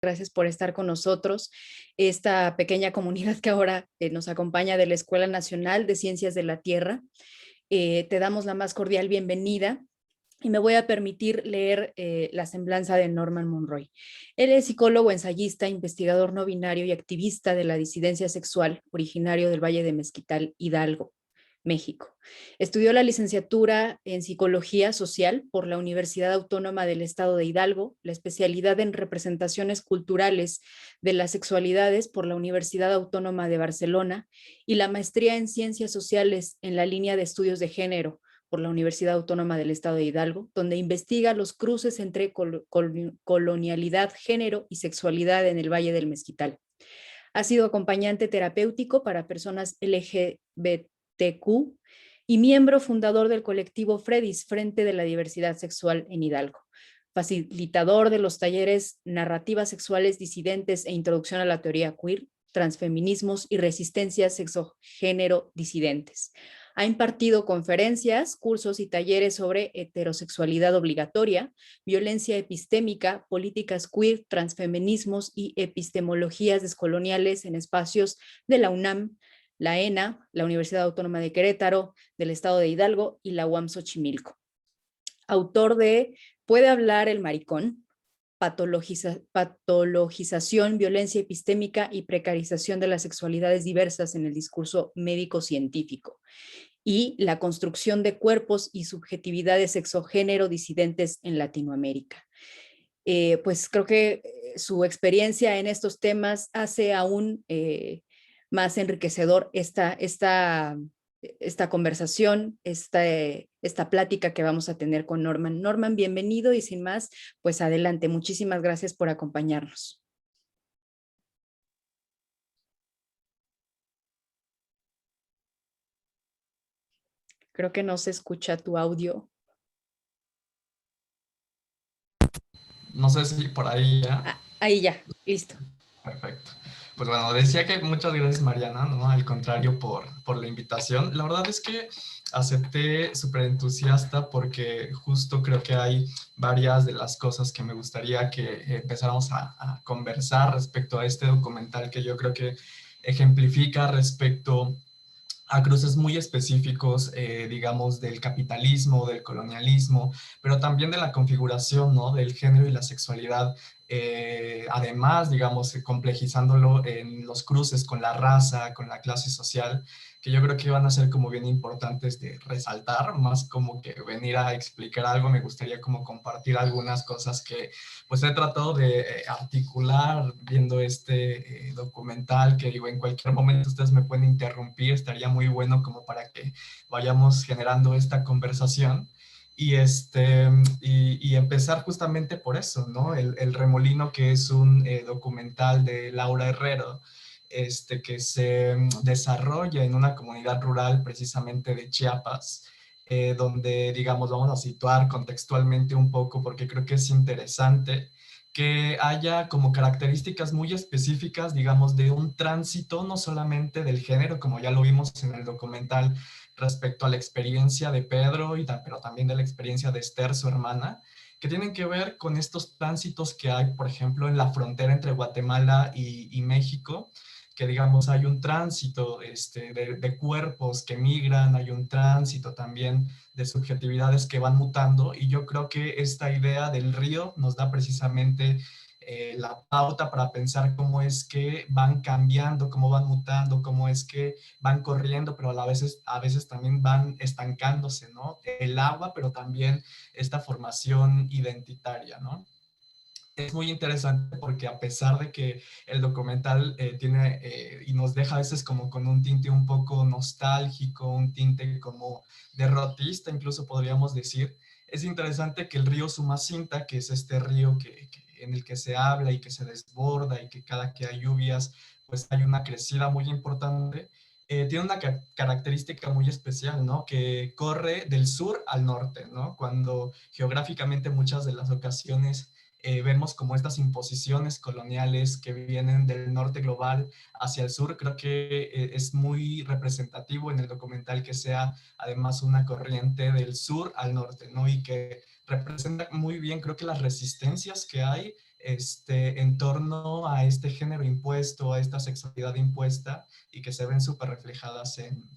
Gracias por estar con nosotros. Esta pequeña comunidad que ahora nos acompaña de la Escuela Nacional de Ciencias de la Tierra. Te damos la más cordial bienvenida y me voy a permitir leer la semblanza de Norman Monroy. Él es psicólogo, ensayista, investigador no binario y activista de la disidencia sexual, originario del Valle de Mezquital, Hidalgo, México. Estudió la licenciatura en Psicología Social por la Universidad Autónoma del Estado de Hidalgo, la especialidad en representaciones culturales de las sexualidades por la Universidad Autónoma de Barcelona y la maestría en Ciencias Sociales en la línea de estudios de género por la Universidad Autónoma del Estado de Hidalgo, donde investiga los cruces entre colonialidad, género y sexualidad en el Valle del Mezquital. Ha sido acompañante terapéutico para personas LGBTQ y miembro fundador del colectivo Fredis, Frente de la Diversidad Sexual en Hidalgo. Facilitador de los talleres Narrativas Sexuales Disidentes e Introducción a la Teoría Queer, Transfeminismos y Resistencias Sexogénero Disidentes. Ha impartido conferencias, cursos y talleres sobre heterosexualidad obligatoria, violencia epistémica, políticas queer, transfeminismos y epistemologías descoloniales en espacios de la UNAM, la ENA, la Universidad Autónoma de Querétaro, del Estado de Hidalgo y la UAM Xochimilco. Autor de ¿Puede hablar el maricón? Patologización, violencia epistémica y precarización de las sexualidades diversas en el discurso médico-científico, y la construcción de cuerpos y subjetividades sexogénero disidentes en Latinoamérica. Pues creo que su experiencia en estos temas hace aún más enriquecedor esta conversación, esta plática que vamos a tener con Norman. Norman, bienvenido y sin más, pues adelante. Muchísimas gracias por acompañarnos. Creo que no se escucha tu audio. No sé si por ahí ya. Ahí ya, listo. Perfecto. Pues bueno, decía que muchas gracias, Mariana, ¿no? Al contrario, por la invitación. La verdad es que acepté súper entusiasta porque justo creo que hay varias de las cosas que me gustaría que empezáramos a conversar respecto a este documental que yo creo que ejemplifica respecto a cruces muy específicos, digamos, del capitalismo, del colonialismo, pero también de la configuración, ¿no? Del género y la sexualidad, además, digamos, complejizándolo en los cruces con la raza, con la clase social, que yo creo que van a ser como bien importantes de resaltar, más como que venir a explicar algo, me gustaría como compartir algunas cosas que pues he tratado de articular viendo este documental, que digo, en cualquier momento ustedes me pueden interrumpir, estaría muy bueno como para que vayamos generando esta conversación. Y empezar justamente por eso, ¿no? El Remolino, que es un documental de Laura Herrero, que se desarrolla en una comunidad rural precisamente de Chiapas, donde, digamos, vamos a situar contextualmente un poco, porque creo que es interesante que haya como características muy específicas, digamos, de un tránsito, no solamente del género, como ya lo vimos en el documental, respecto a la experiencia de Pedro, pero también de la experiencia de Esther, su hermana, que tienen que ver con estos tránsitos que hay, por ejemplo, en la frontera entre Guatemala y México, que digamos hay un tránsito de cuerpos que migran, hay un tránsito también de subjetividades que van mutando, y yo creo que esta idea del río nos da precisamente la pauta para pensar cómo es que van cambiando, cómo van mutando, cómo es que van corriendo, pero a veces también van estancándose, ¿no? El agua, pero también esta formación identitaria, ¿no? Es muy interesante porque a pesar de que el documental tiene y nos deja a veces como con un tinte un poco nostálgico, un tinte como derrotista, incluso podríamos decir, es interesante que el río Sumacinta, que es este río en el que se habla y que se desborda y que cada que hay lluvias, pues hay una crecida muy importante, tiene una característica muy especial, ¿no? Que corre del sur al norte, ¿no? Cuando geográficamente muchas de las ocasiones vemos como estas imposiciones coloniales que vienen del norte global hacia el sur. Creo que es muy representativo en el documental que sea además una corriente del sur al norte, ¿no? Y que representa muy bien, creo que las resistencias que hay en torno a este género impuesto, a esta sexualidad impuesta, y que se ven súper reflejadas en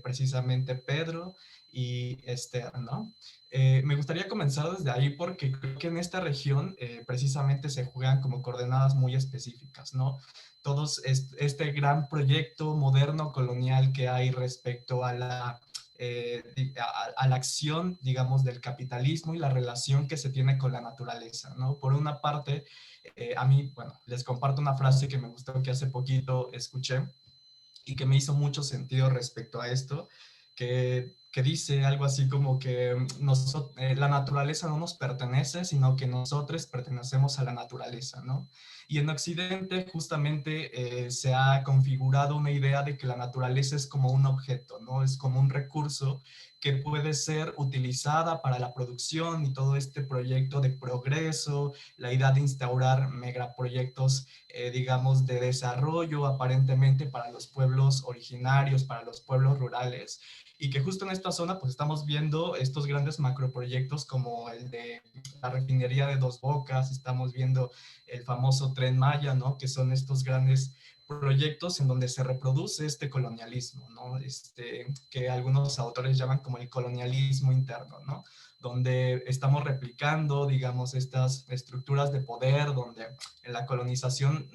precisamente Pedro y Esther, ¿no? Me gustaría comenzar desde ahí porque creo que en esta región precisamente se juegan como coordenadas muy específicas, ¿no? Todos este gran proyecto moderno colonial que hay respecto a a la acción, digamos, del capitalismo y la relación que se tiene con la naturaleza, ¿no? Por una parte, a mí, bueno, les comparto una frase que me gustó que hace poquito escuché y que me hizo mucho sentido respecto a esto, que dice algo así como que la naturaleza no nos pertenece, sino que nosotros pertenecemos a la naturaleza, ¿no? Y en Occidente justamente se ha configurado una idea de que la naturaleza es como un objeto, ¿no? Es como un recurso que puede ser utilizada para la producción y todo este proyecto de progreso, la idea de instaurar megaproyectos digamos, de desarrollo aparentemente para los pueblos originarios, para los pueblos rurales, y que justo en esta zona pues estamos viendo estos grandes macroproyectos como el de la refinería de Dos Bocas, estamos viendo el famoso Tren Maya, ¿no? Que son estos grandes proyectos en donde se reproduce este colonialismo, ¿no? Que algunos autores llaman como el colonialismo interno, ¿no? Donde estamos replicando, digamos, estas estructuras de poder, donde en la colonización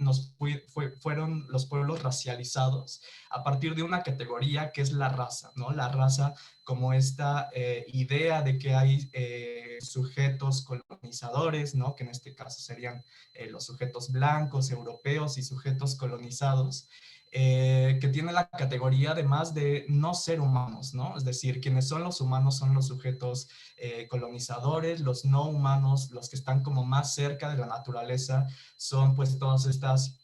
fueron los pueblos racializados a partir de una categoría que es la raza, ¿no? La raza como esta idea de que hay sujetos colonizadores, ¿no? Que en este caso serían los sujetos blancos, europeos y sujetos colonizados, que tiene la categoría además de no ser humanos, ¿no? Es decir, quienes son los humanos son los sujetos colonizadores, los no humanos, los que están como más cerca de la naturaleza, son pues todas estas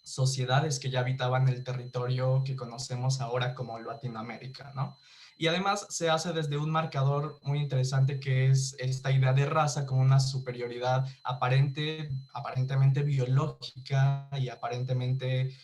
sociedades que ya habitaban el territorio que conocemos ahora como Latinoamérica, ¿no? Y además se hace desde un marcador muy interesante que es esta idea de raza como una superioridad aparentemente biológica y aparentemente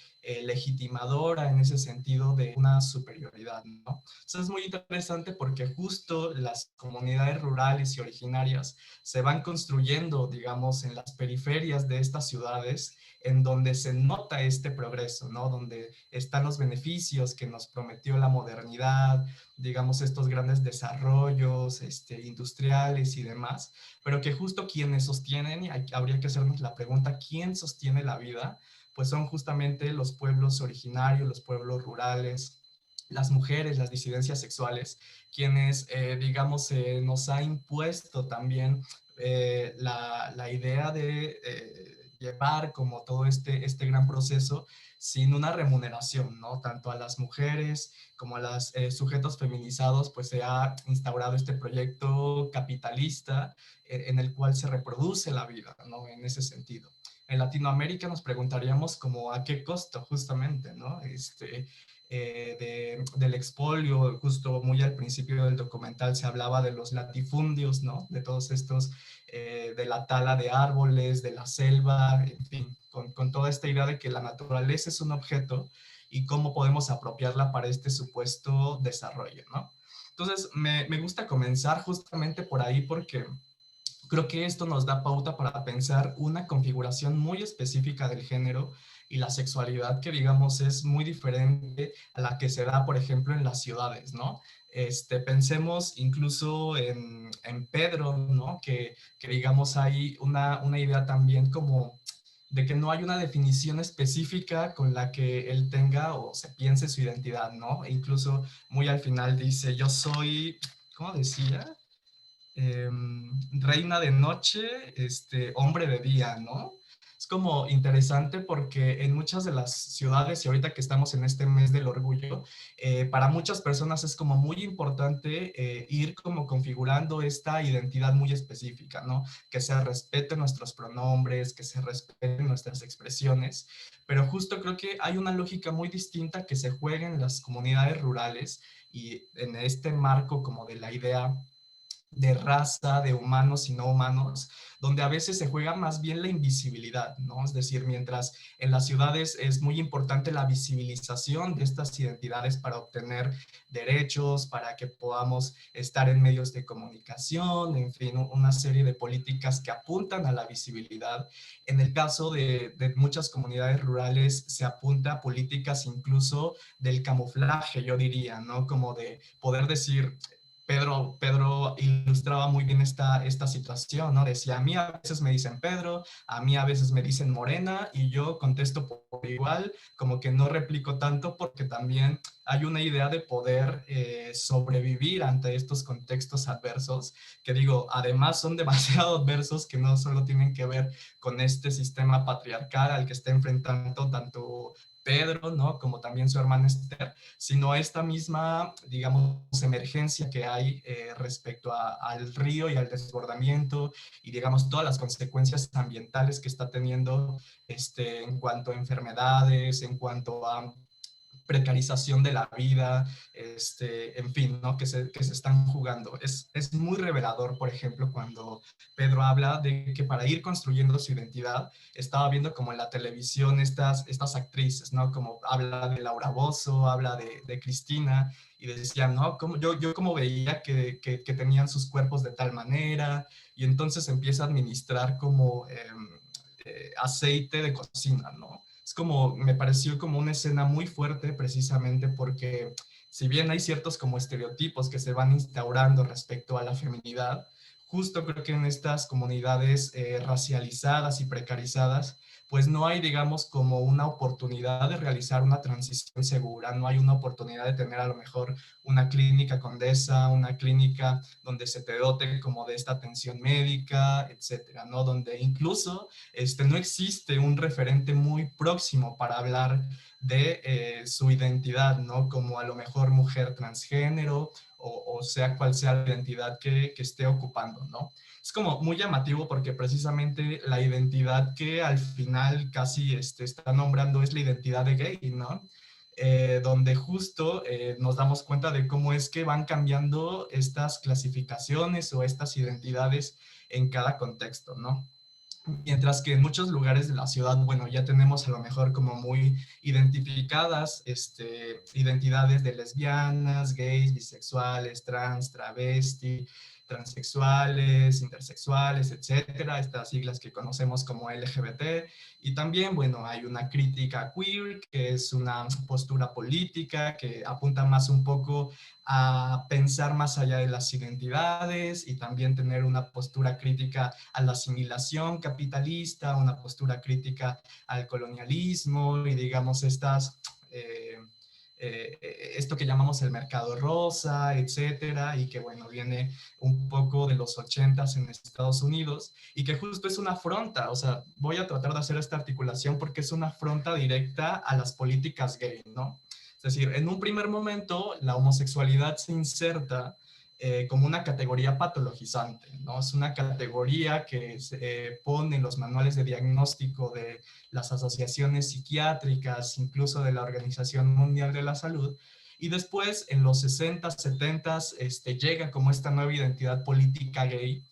legitimadora en ese sentido de una superioridad, ¿no? Eso es muy interesante porque justo las comunidades rurales y originarias se van construyendo, digamos, en las periferias de estas ciudades en donde se nota este progreso, ¿no? Donde están los beneficios que nos prometió la modernidad, digamos, estos grandes desarrollos industriales y demás, pero que justo quienes sostienen, y habría que hacernos la pregunta, ¿quién sostiene la vida? Pues son justamente los pueblos originarios, los pueblos rurales, las mujeres, las disidencias sexuales, quienes, digamos, nos ha impuesto también la idea de llevar como todo este gran proceso sin una remuneración, ¿no? Tanto a las mujeres como a los sujetos feminizados, pues se ha instaurado este proyecto capitalista en el cual se reproduce la vida, ¿no? En ese sentido. En Latinoamérica nos preguntaríamos como a qué costo justamente, ¿no? Del expolio, justo muy al principio del documental se hablaba de los latifundios, ¿no? De todos estos, de la tala de árboles, de la selva, en fin, con toda esta idea de que la naturaleza es un objeto y cómo podemos apropiarla para este supuesto desarrollo, ¿no? Entonces, me gusta comenzar justamente por ahí porque creo que esto nos da pauta para pensar una configuración muy específica del género y la sexualidad que, digamos, es muy diferente a la que se da, por ejemplo, en las ciudades, ¿no? Pensemos incluso en Pedro, ¿no? Que digamos, hay una idea también como de que no hay una definición específica con la que él tenga o se piense su identidad, ¿no? E incluso muy al final dice, yo soy, ¿cómo decía? Reina de noche, hombre de día, ¿no? Es como interesante porque en muchas de las ciudades, y ahorita que estamos en este mes del orgullo, para muchas personas es como muy importante ir como configurando esta identidad muy específica, ¿no? Que se respeten nuestros pronombres, que se respeten nuestras expresiones, pero justo creo que hay una lógica muy distinta que se juega en las comunidades rurales y en este marco como de la idea de raza, de humanos y no humanos, donde a veces se juega más bien la invisibilidad, ¿no? Es decir, mientras en las ciudades es muy importante la visibilización de estas identidades para obtener derechos, para que podamos estar en medios de comunicación, en fin, una serie de políticas que apuntan a la visibilidad. En el caso de muchas comunidades rurales se apunta a políticas incluso del camuflaje, yo diría, ¿no? Como de poder decir, Pedro ilustraba muy bien esta situación, ¿no? Decía, a mí a veces me dicen Pedro, a mí a veces me dicen Morena, y yo contesto por igual, como que no replico tanto porque también hay una idea de poder sobrevivir ante estos contextos adversos, que digo, además son demasiado adversos, que no solo tienen que ver con este sistema patriarcal al que está enfrentando tanto Pedro, ¿no? Como también su hermana Esther, sino esta misma, digamos, emergencia que hay respecto al río y al desbordamiento y, digamos, todas las consecuencias ambientales que está teniendo en cuanto a enfermedades, en cuanto a precarización de la vida, en fin, ¿no? Que se están jugando. Es muy revelador, por ejemplo, cuando Pedro habla de que para ir construyendo su identidad, estaba viendo como en la televisión estas actrices, ¿no? Como habla de Laura Bozzo, habla de Cristina, y decían, ¿no? Como yo como veía que tenían sus cuerpos de tal manera, y entonces empieza a administrar como aceite de cocina, ¿no? Es como, me pareció como una escena muy fuerte precisamente porque si bien hay ciertos como estereotipos que se van instaurando respecto a la feminidad, justo creo que en estas comunidades racializadas y precarizadas, pues no hay, digamos, como una oportunidad de realizar una transición segura, no hay una oportunidad de tener a lo mejor una clínica Condesa, una clínica donde se te dote como de esta atención médica, etcétera, ¿no? Donde incluso no existe un referente muy próximo para hablar de su identidad, ¿no? Como a lo mejor mujer transgénero o sea cual sea la identidad que esté ocupando, ¿no? Es como muy llamativo porque precisamente la identidad que al final casi está nombrando es la identidad de gay, ¿no? Donde justo nos damos cuenta de cómo es que van cambiando estas clasificaciones o estas identidades en cada contexto, ¿no? Mientras que en muchos lugares de la ciudad, bueno, ya tenemos a lo mejor como muy identificadas identidades de lesbianas, gays, bisexuales, trans, travesti, transexuales, intersexuales, etcétera, estas siglas que conocemos como LGBT. Y también, bueno, hay una crítica queer, que es una postura política que apunta más un poco a pensar más allá de las identidades y también tener una postura crítica a la asimilación capitalista, una postura crítica al colonialismo y digamos esto que llamamos el mercado rosa, etcétera, y que bueno, viene un poco de los 80s en Estados Unidos y que justo es una afronta, o sea, voy a tratar de hacer esta articulación porque es una afronta directa a las políticas gay, ¿no? Es decir, en un primer momento la homosexualidad se inserta como una categoría patologizante, ¿no? Es una categoría que se pone en los manuales de diagnóstico de las asociaciones psiquiátricas, incluso de la Organización Mundial de la Salud, y después en los 60, 70 llega como esta nueva identidad política gay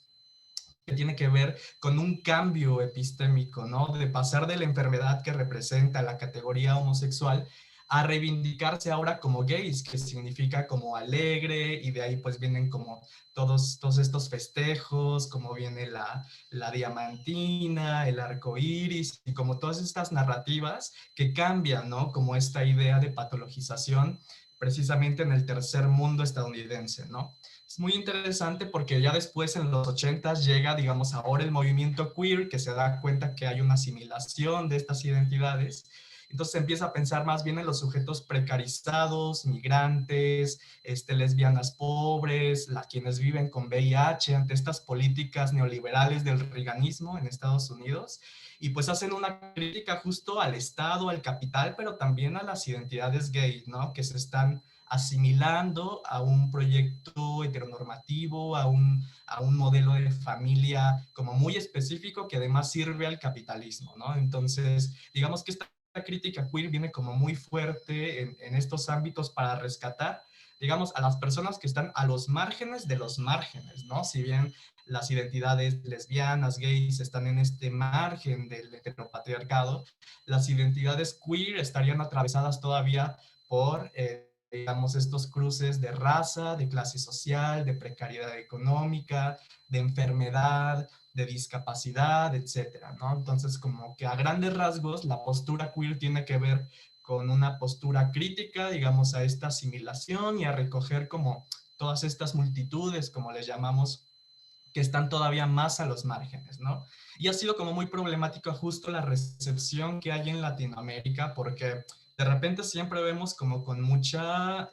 que tiene que ver con un cambio epistémico, ¿no? De pasar de la enfermedad que representa la categoría homosexual a reivindicarse ahora como gays, que significa como alegre, y de ahí pues vienen como todos estos festejos, como viene la diamantina, el arco iris, y como todas estas narrativas que cambian, ¿no? Como esta idea de patologización precisamente en el tercer mundo estadounidense, ¿no? Es muy interesante porque ya después en los 80s llega, digamos, ahora el movimiento queer que se da cuenta que hay una asimilación de estas identidades. Entonces se empieza a pensar más bien en los sujetos precarizados, migrantes, lesbianas pobres, quienes viven con VIH ante estas políticas neoliberales del reaganismo en Estados Unidos. Y pues hacen una crítica justo al Estado, al capital, pero también a las identidades gay, ¿no? Que se están asimilando a un proyecto heteronormativo, a un modelo de familia como muy específico que además sirve al capitalismo, ¿no? Entonces, digamos que esta crítica queer viene como muy fuerte en estos ámbitos para rescatar digamos, a las personas que están a los márgenes de los márgenes, ¿no? Si bien las identidades lesbianas, gays están en este margen del heteropatriarcado, las identidades queer estarían atravesadas todavía por, digamos, estos cruces de raza, de clase social, de precariedad económica, de enfermedad, de discapacidad, etcétera, ¿no? Entonces, como que a grandes rasgos, la postura queer tiene que ver con una postura crítica, digamos, a esta asimilación y a recoger como todas estas multitudes, como les llamamos, que están todavía más a los márgenes, ¿no? Y ha sido como muy problemático justo la recepción que hay en Latinoamérica, porque de repente siempre vemos como con mucha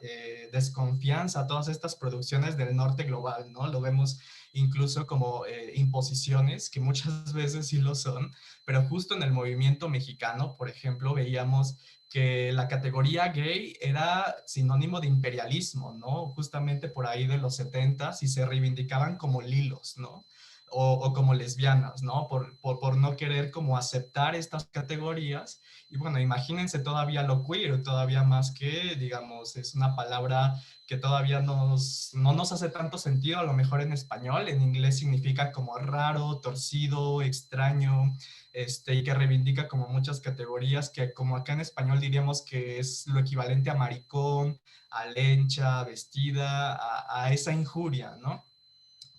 desconfianza todas estas producciones del norte global, ¿no? Lo vemos incluso como imposiciones, que muchas veces sí lo son, pero justo en el movimiento mexicano, por ejemplo, veíamos que la categoría gay era sinónimo de imperialismo, ¿no? Justamente por ahí de los 70s y se reivindicaban como lilos, ¿no? O como lesbianas, ¿no? Por no querer como aceptar estas categorías. Y bueno, imagínense todavía lo queer, todavía más que, digamos, es una palabra que todavía no nos hace tanto sentido, a lo mejor en español, en inglés significa como raro, torcido, extraño, y que reivindica como muchas categorías que como acá en español diríamos que es lo equivalente a maricón, a lencha, vestida, a esa injuria, ¿no?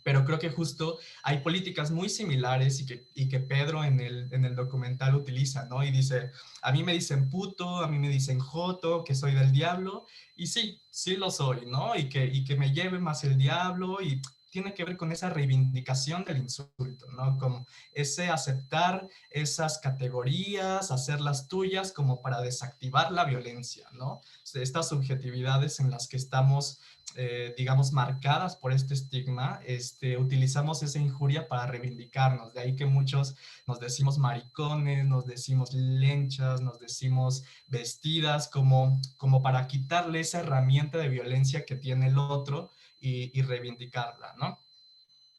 Pero creo que justo hay políticas muy similares y que Pedro en el documental utiliza, ¿no? Y dice, a mí me dicen puto, a mí me dicen joto, que soy del diablo, y sí, sí lo soy, ¿no? Y que me lleve más el diablo, y tiene que ver con esa reivindicación del insulto, ¿no? Como ese aceptar esas categorías, hacerlas tuyas como para desactivar la violencia, ¿no? Estas subjetividades en las que estamos digamos, marcadas por este estigma, utilizamos esa injuria para reivindicarnos. De ahí que muchos nos decimos maricones, nos decimos lenchas, nos decimos vestidas, como para quitarle esa herramienta de violencia que tiene el otro y reivindicarla, ¿no?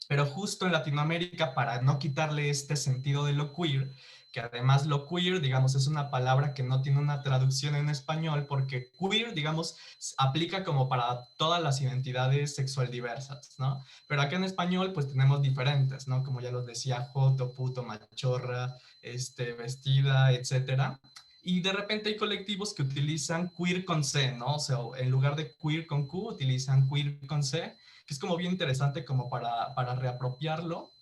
Pero justo en Latinoamérica, para no quitarle este sentido de lo queer, que además lo queer, digamos, es una palabra que no tiene una traducción en español, porque queer, digamos, aplica como para todas las identidades sexual diversas, ¿no? Pero acá en español, pues tenemos diferentes, ¿no? Como ya los decía, joto, puto, machorra, vestida, etcétera. Y de repente hay colectivos que utilizan queer con C, ¿no? O sea, en lugar de queer con Q, utilizan queer con C, que es como bien interesante como para reapropiarlo.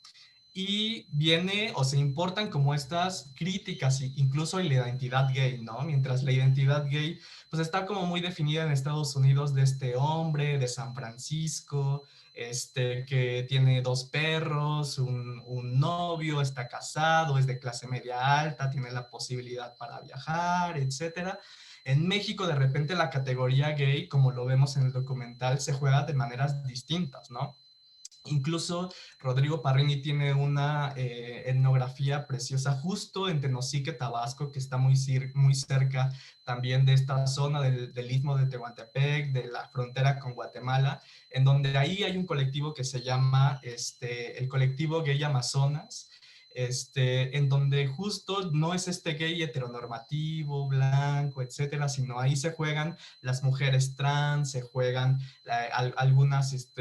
Y viene o se importan como estas críticas, incluso en la identidad gay, ¿no? Mientras la identidad gay, pues está como muy definida en Estados Unidos de este hombre de San Francisco, que tiene dos perros, un novio, está casado, es de clase media alta, tiene la posibilidad para viajar, etcétera. En México, de repente, la categoría gay, como lo vemos en el documental, se juega de maneras distintas, ¿no? Incluso Rodrigo Parrini tiene una etnografía preciosa justo en Tenosique, Tabasco, que está muy cerca también de esta zona del istmo de Tehuantepec, de la frontera con Guatemala, en donde ahí hay un colectivo que se llama el colectivo Gay Amazonas, en donde justo no es este gay heteronormativo, blanco, etcétera, sino ahí se juegan las mujeres trans, se juegan algunas,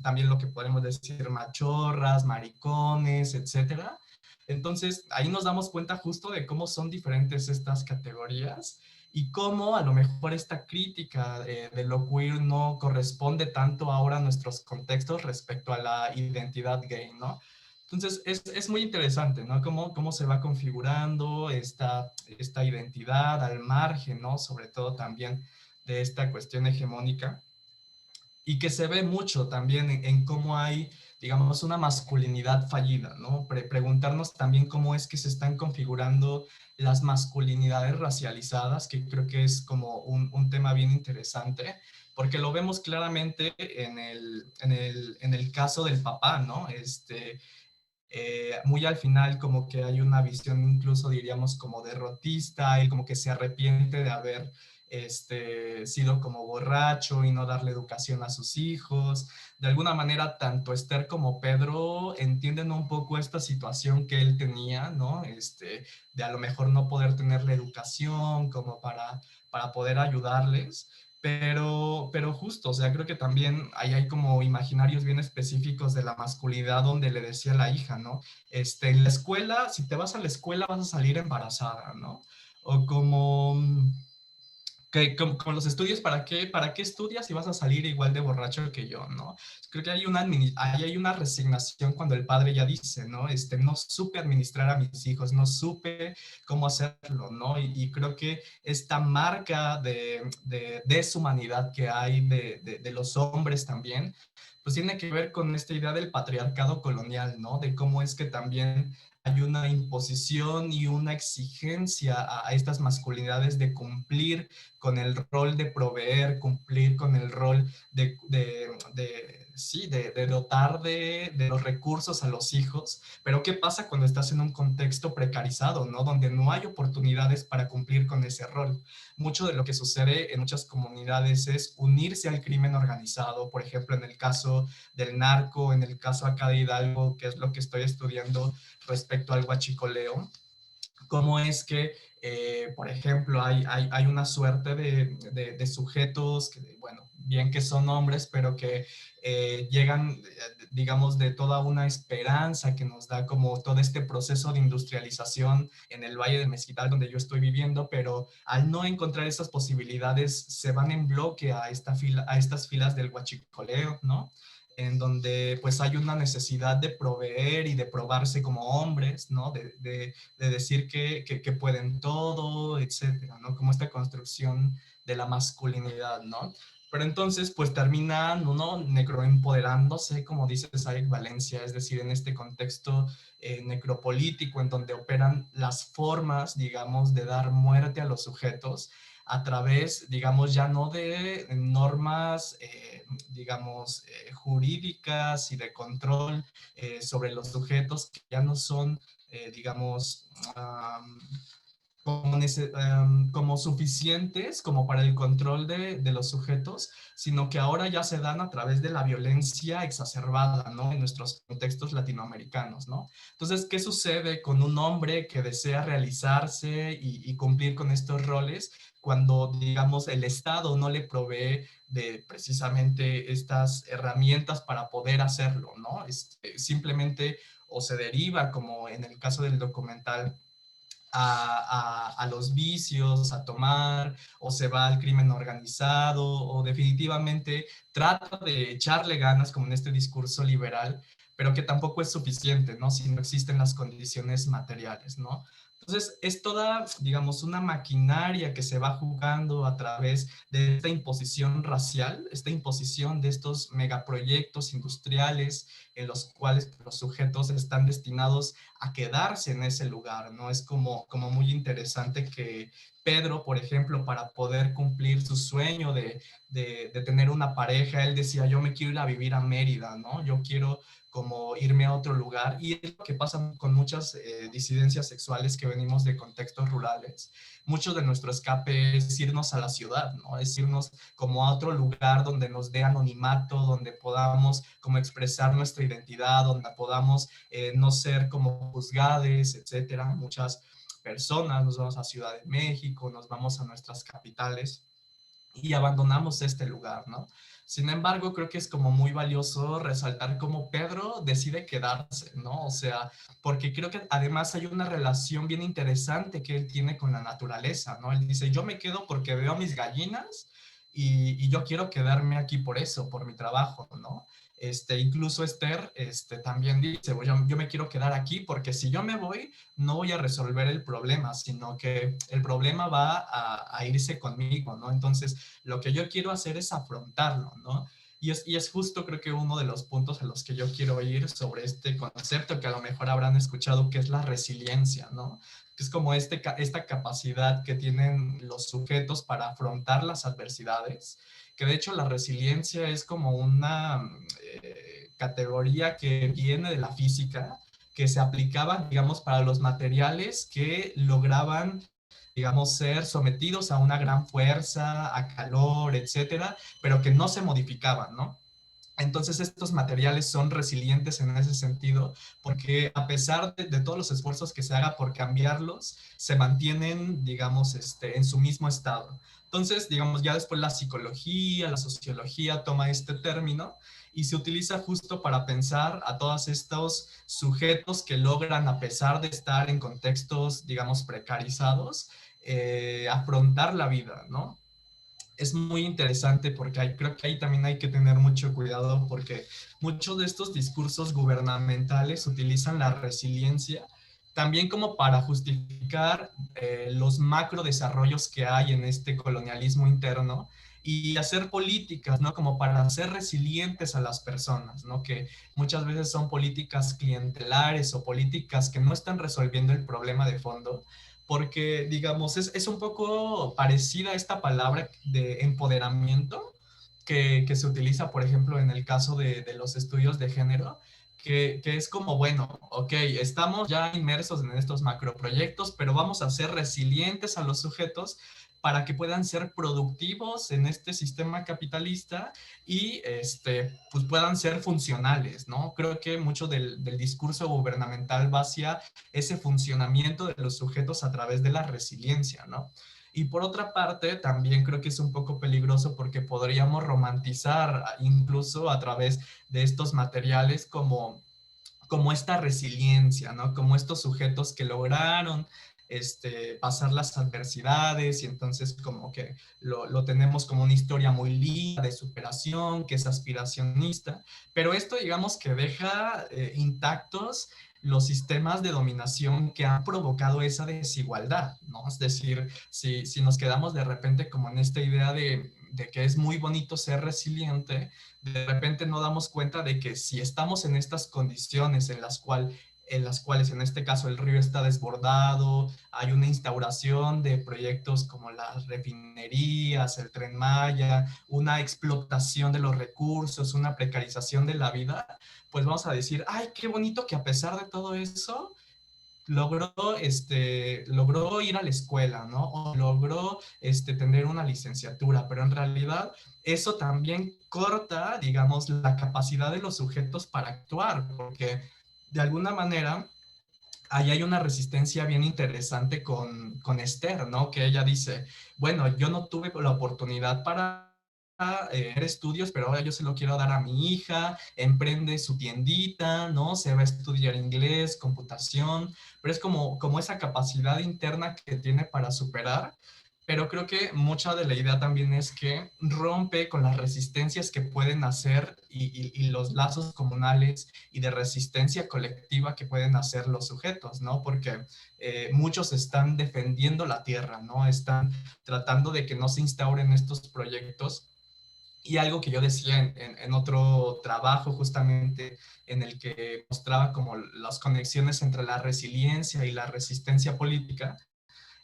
también lo que podemos decir, machorras, maricones, etcétera. Entonces, ahí nos damos cuenta justo de cómo son diferentes estas categorías y cómo a lo mejor esta crítica de lo queer no corresponde tanto ahora a nuestros contextos respecto a la identidad gay, ¿no? Entonces, es muy interesante, ¿no? Cómo se va configurando esta identidad al margen, ¿no? Sobre todo también de esta cuestión hegemónica y que se ve mucho también en cómo hay, digamos, una masculinidad fallida, ¿no? Preguntarnos también cómo es que se están configurando las masculinidades racializadas, que creo que es como un tema bien interesante, porque lo vemos claramente en el caso del papá, ¿no? Muy al final como que hay una visión incluso diríamos como derrotista, él como que se arrepiente de haber sido como borracho y no darle educación a sus hijos. De alguna manera tanto Esther como Pedro entienden un poco esta situación que él tenía, ¿no? De a lo mejor no poder tener la educación como para poder ayudarles, Pero justo, o sea, creo que también ahí hay como imaginarios bien específicos de la masculinidad donde le decía a la hija, ¿no? En la escuela, si te vas a la escuela vas a salir embarazada, ¿no? O como que con los estudios, ¿para qué estudias si vas a salir igual de borracho que yo, ¿no? Creo que ahí hay una resignación cuando el padre ya dice, ¿no? No supe administrar a mis hijos, no supe cómo hacerlo, ¿no? Y creo que esta marca de deshumanidad que hay de los hombres también, pues tiene que ver con esta idea del patriarcado colonial, ¿no? De cómo es que también hay una imposición y una exigencia a estas masculinidades de cumplir con el rol de proveer, cumplir con el rol sí, de dotar de los recursos a los hijos, pero ¿qué pasa cuando estás en un contexto precarizado, ¿no? Donde no hay oportunidades para cumplir con ese rol? Mucho de lo que sucede en muchas comunidades es unirse al crimen organizado, por ejemplo, en el caso del narco, en el caso acá de Hidalgo, que es lo que estoy estudiando respecto al huachicoleo, cómo es que, por ejemplo, hay una suerte de sujetos que, bueno, bien que son hombres, pero que llegan, digamos, de toda una esperanza que nos da como todo este proceso de industrialización en el Valle del Mezquital, donde yo estoy viviendo, pero al no encontrar esas posibilidades, se van en bloque a, a estas filas del huachicoleo, ¿no? En donde pues hay una necesidad de proveer y de probarse como hombres, ¿no? De decir que pueden todo, etcétera, ¿no? Como esta construcción de la masculinidad, ¿no? Pero entonces, pues terminan uno necroempoderándose, como dice Saik Valencia, es decir, en este contexto necropolítico en donde operan las formas, digamos, de dar muerte a los sujetos a través, digamos, ya no de normas, digamos, jurídicas y de control sobre los sujetos que ya no son digamos, um, como suficientes como para el control de los sujetos, sino que ahora ya se dan a través de la violencia exacerbada, ¿no? En nuestros contextos latinoamericanos, ¿no? Entonces, ¿qué sucede con un hombre que desea realizarse y cumplir con estos roles cuando, digamos, el Estado no le provee de precisamente estas herramientas para poder hacerlo, ¿no? Simplemente o se deriva, como en el caso del documental, a los vicios, a tomar, o se va al crimen organizado, o definitivamente trata de echarle ganas, como en este discurso liberal, pero que tampoco es suficiente, ¿no? Si no existen las condiciones materiales, ¿no? Entonces, es toda, digamos, una maquinaria que se va jugando a través de esta imposición racial, esta imposición de estos megaproyectos industriales en los cuales los sujetos están destinados a quedarse en ese lugar, ¿no? Es como muy interesante que Pedro, por ejemplo, para poder cumplir su sueño de tener una pareja, él decía, yo me quiero ir a vivir a Mérida, ¿no? Yo quiero como irme a otro lugar. Y es lo que pasa con muchas disidencias sexuales que venimos de contextos rurales. Mucho de nuestro escape es irnos a la ciudad, ¿no? Es irnos como a otro lugar donde nos dé anonimato, donde podamos como expresar nuestra identidad, donde podamos no ser como juzgades, etcétera. Muchas personas nos vamos a Ciudad de México, nos vamos a nuestras capitales y abandonamos este lugar, ¿no? Sin embargo, creo que es como muy valioso resaltar cómo Pedro decide quedarse, ¿no? O sea, porque creo que además hay una relación bien interesante que él tiene con la naturaleza, ¿no? Él dice, yo me quedo porque veo mis gallinas y yo quiero quedarme aquí por eso, por mi trabajo, ¿no? Incluso Esther también dice, pues yo me quiero quedar aquí porque si yo me voy, no voy a resolver el problema, sino que el problema va a irse conmigo, ¿no? Entonces, lo que yo quiero hacer es afrontarlo, ¿no? Y es justo creo que uno de los puntos a los que yo quiero ir sobre este concepto que a lo mejor habrán escuchado, que es la resiliencia, ¿no? Que es como esta capacidad que tienen los sujetos para afrontar las adversidades, que de hecho la resiliencia es como una categoría que viene de la física, que se aplicaba, digamos, para los materiales que lograban, digamos, ser sometidos a una gran fuerza, a calor, etcétera, pero que no se modificaban, ¿no? Entonces estos materiales son resilientes en ese sentido, porque a pesar de todos los esfuerzos que se haga por cambiarlos, se mantienen, digamos, en su mismo estado. Entonces, digamos, ya después la psicología, la sociología toma este término y se utiliza justo para pensar a todos estos sujetos que logran, a pesar de estar en contextos, digamos, precarizados, afrontar la vida, ¿no? Es muy interesante porque creo que ahí también hay que tener mucho cuidado porque muchos de estos discursos gubernamentales utilizan la resiliencia también como para justificar los macro desarrollos que hay en este colonialismo interno y hacer políticas, ¿no? Como para hacer resilientes a las personas, ¿no? Que muchas veces son políticas clientelares o políticas que no están resolviendo el problema de fondo, porque, digamos, es un poco parecida a esta palabra de empoderamiento que se utiliza, por ejemplo, en el caso de los estudios de género, que es como, bueno, ok, estamos ya inmersos en estos macroproyectos, pero vamos a ser resilientes a los sujetos para que puedan ser productivos en este sistema capitalista y pues puedan ser funcionales, ¿no? Creo que mucho del discurso gubernamental va hacia ese funcionamiento de los sujetos a través de la resiliencia, ¿no? Y por otra parte, también creo que es un poco peligroso porque podríamos romantizar incluso a través de estos materiales como esta resiliencia, ¿no? Como estos sujetos que lograron pasar las adversidades y entonces como que lo tenemos como una historia muy linda de superación, que es aspiracionista, pero esto digamos que deja intactos los sistemas de dominación que han provocado esa desigualdad, ¿no? Es decir, si nos quedamos de repente como en esta idea de que es muy bonito ser resiliente, de repente no damos cuenta de que si estamos en estas condiciones en las cuales en este caso el río está desbordado, hay una instauración de proyectos como las refinerías, el Tren Maya, una explotación de los recursos, una precarización de la vida, pues vamos a decir, ay, qué bonito que a pesar de todo eso, logró ir a la escuela, ¿no? O logró tener una licenciatura, pero en realidad eso también corta, digamos, la capacidad de los sujetos para actuar, porque de alguna manera ahí hay una resistencia bien interesante con Esther, ¿no? Que ella dice, bueno, yo no tuve la oportunidad para estudios, pero ahora yo se lo quiero dar a mi hija, emprende su tiendita, ¿no? Se va a estudiar inglés, computación, pero es como esa capacidad interna que tiene para superar, pero creo que mucha de la idea también es que rompe con las resistencias que pueden hacer y los lazos comunales y de resistencia colectiva que pueden hacer los sujetos, ¿no? Porque muchos están defendiendo la tierra, ¿no? Están tratando de que no se instauren estos proyectos. Y algo que yo decía en otro trabajo justamente en el que mostraba como las conexiones entre la resiliencia y la resistencia política,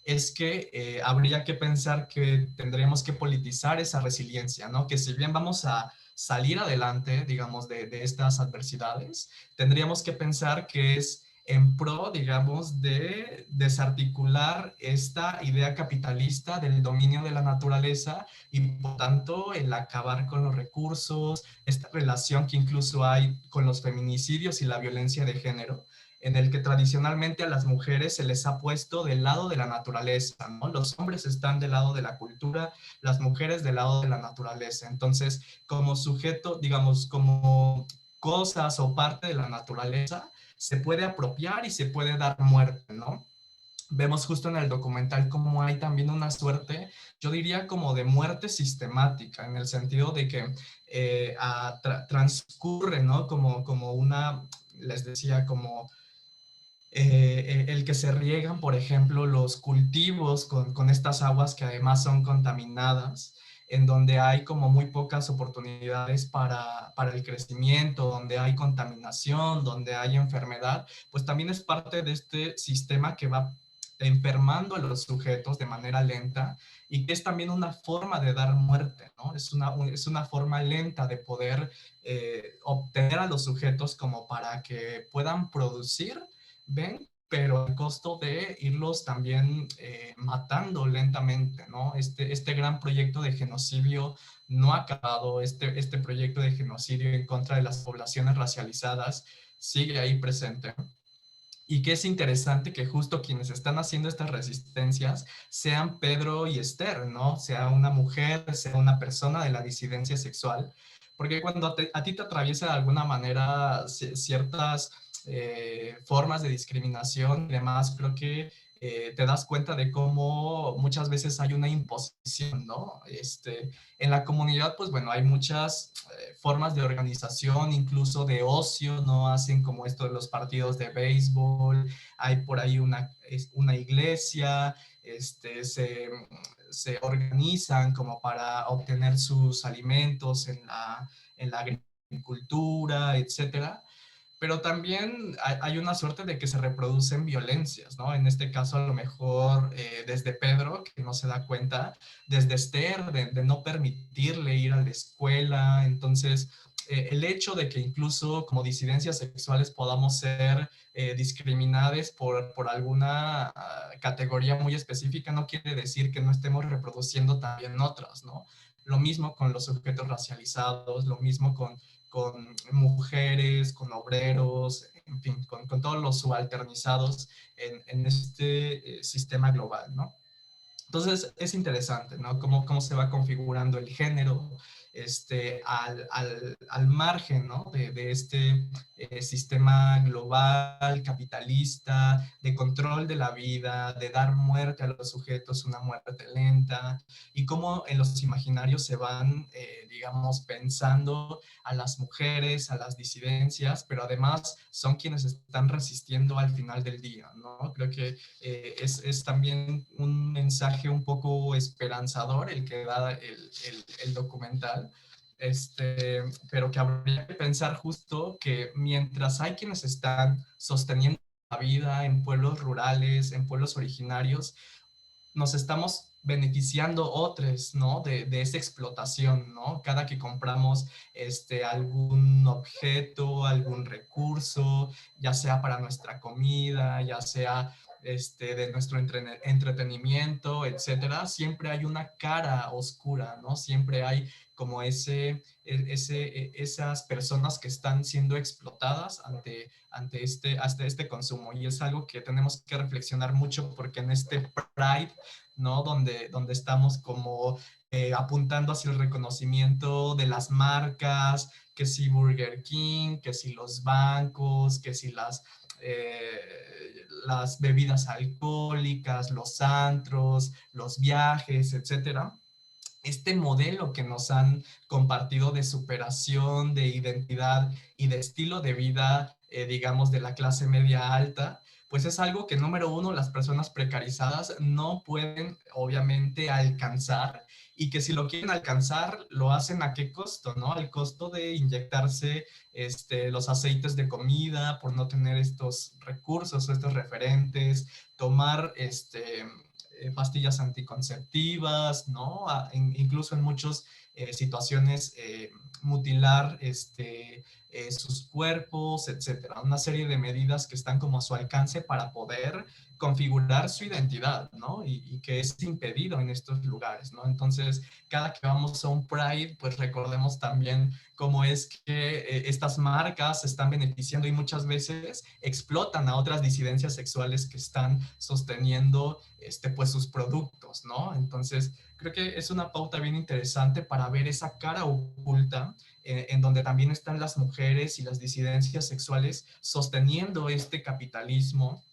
es que habría que pensar que tendríamos que politizar esa resiliencia, ¿no? Que si bien vamos a salir adelante, digamos, de estas adversidades, tendríamos que pensar que es en pro, digamos, de desarticular esta idea capitalista del dominio de la naturaleza y por tanto el acabar con los recursos, esta relación que incluso hay con los feminicidios y la violencia de género, en el que tradicionalmente a las mujeres se les ha puesto del lado de la naturaleza, ¿no? Los hombres están del lado de la cultura, las mujeres del lado de la naturaleza. Entonces, como sujeto, digamos, como cosas o parte de la naturaleza, se puede apropiar y se puede dar muerte, ¿no? Vemos justo en el documental cómo hay también una suerte, yo diría como de muerte sistemática, en el sentido de que transcurre, ¿no? Como una, les decía, como el que se riegan, por ejemplo, los cultivos con estas aguas que además son contaminadas, en donde hay como muy pocas oportunidades para el crecimiento, donde hay contaminación, donde hay enfermedad, pues también es parte de este sistema que va enfermando a los sujetos de manera lenta y que es también una forma de dar muerte, ¿no? Es una forma lenta de poder obtener a los sujetos como para que puedan producir, ¿ven? pero al costo de irlos también matando lentamente, ¿no? Este gran proyecto de genocidio no ha acabado, este proyecto de genocidio en contra de las poblaciones racializadas sigue ahí presente. Y que es interesante que justo quienes están haciendo estas resistencias sean Pedro y Esther, ¿no? Sea una mujer, sea una persona de la disidencia sexual, porque cuando a ti te atraviesa de alguna manera ciertas formas de discriminación y demás, creo que te das cuenta de cómo muchas veces hay una imposición, ¿no? En la comunidad, pues bueno, hay muchas formas de organización, incluso de ocio, ¿no? Hacen como esto de los partidos de béisbol, hay por ahí una iglesia, se organizan como para obtener sus alimentos en la agricultura, etcétera. Pero también hay una suerte de que se reproducen violencias, ¿no? En este caso, a lo mejor desde Pedro, que no se da cuenta, desde Esther, de no permitirle ir a la escuela. Entonces, el hecho de que incluso como disidencias sexuales podamos ser discriminadas por alguna categoría muy específica no quiere decir que no estemos reproduciendo también otras, ¿no? Lo mismo con los sujetos racializados, lo mismo con mujeres, con obreros, en fin, con todos los subalternizados en este sistema global, ¿no? Entonces es interesante, ¿no? Cómo se va configurando el género al margen, ¿no? De este sistema global, capitalista, de control de la vida, de dar muerte a los sujetos, una muerte lenta, y cómo en los imaginarios se van, digamos, pensando a las mujeres, a las disidencias, pero además son quienes están resistiendo al final del día, ¿no? Creo que es también un mensaje un poco esperanzador el que da el documental, pero que habría que pensar justo que mientras hay quienes están sosteniendo la vida en pueblos rurales, en pueblos originarios, nos estamos beneficiando otros, ¿no? De esa explotación, ¿no? Cada que compramos algún objeto, algún recurso, ya sea para nuestra comida, ya sea de nuestro entretenimiento, etcétera, siempre hay una cara oscura, ¿no? Siempre hay como esas personas que están siendo explotadas ante este consumo. Y es algo que tenemos que reflexionar mucho porque en este Pride, ¿no? Donde estamos como apuntando hacia el reconocimiento de las marcas, que si Burger King, que si los bancos, que si las bebidas alcohólicas, los antros, los viajes, etcétera. Este modelo que nos han compartido de superación, de identidad y de estilo de vida, digamos, de la clase media alta, pues es algo que, número uno, las personas precarizadas no pueden, obviamente, alcanzar, y que si lo quieren alcanzar, lo hacen a qué costo, ¿no? Al costo de inyectarse los aceites de comida por no tener estos recursos o estos referentes, tomar pastillas anticonceptivas, ¿no? Incluso en muchas situaciones mutilar sus cuerpos, etcétera. Una serie de medidas que están como a su alcance para poder configurar su identidad, ¿no? Y que es impedido en estos lugares, ¿no? Entonces, cada que vamos a un Pride, pues recordemos también cómo es que estas marcas se están beneficiando y muchas veces explotan a otras disidencias sexuales que están sosteniendo pues sus productos, ¿no? Entonces, creo que es una pauta bien interesante para ver esa cara oculta en donde también están las mujeres y las disidencias sexuales sosteniendo este capitalismo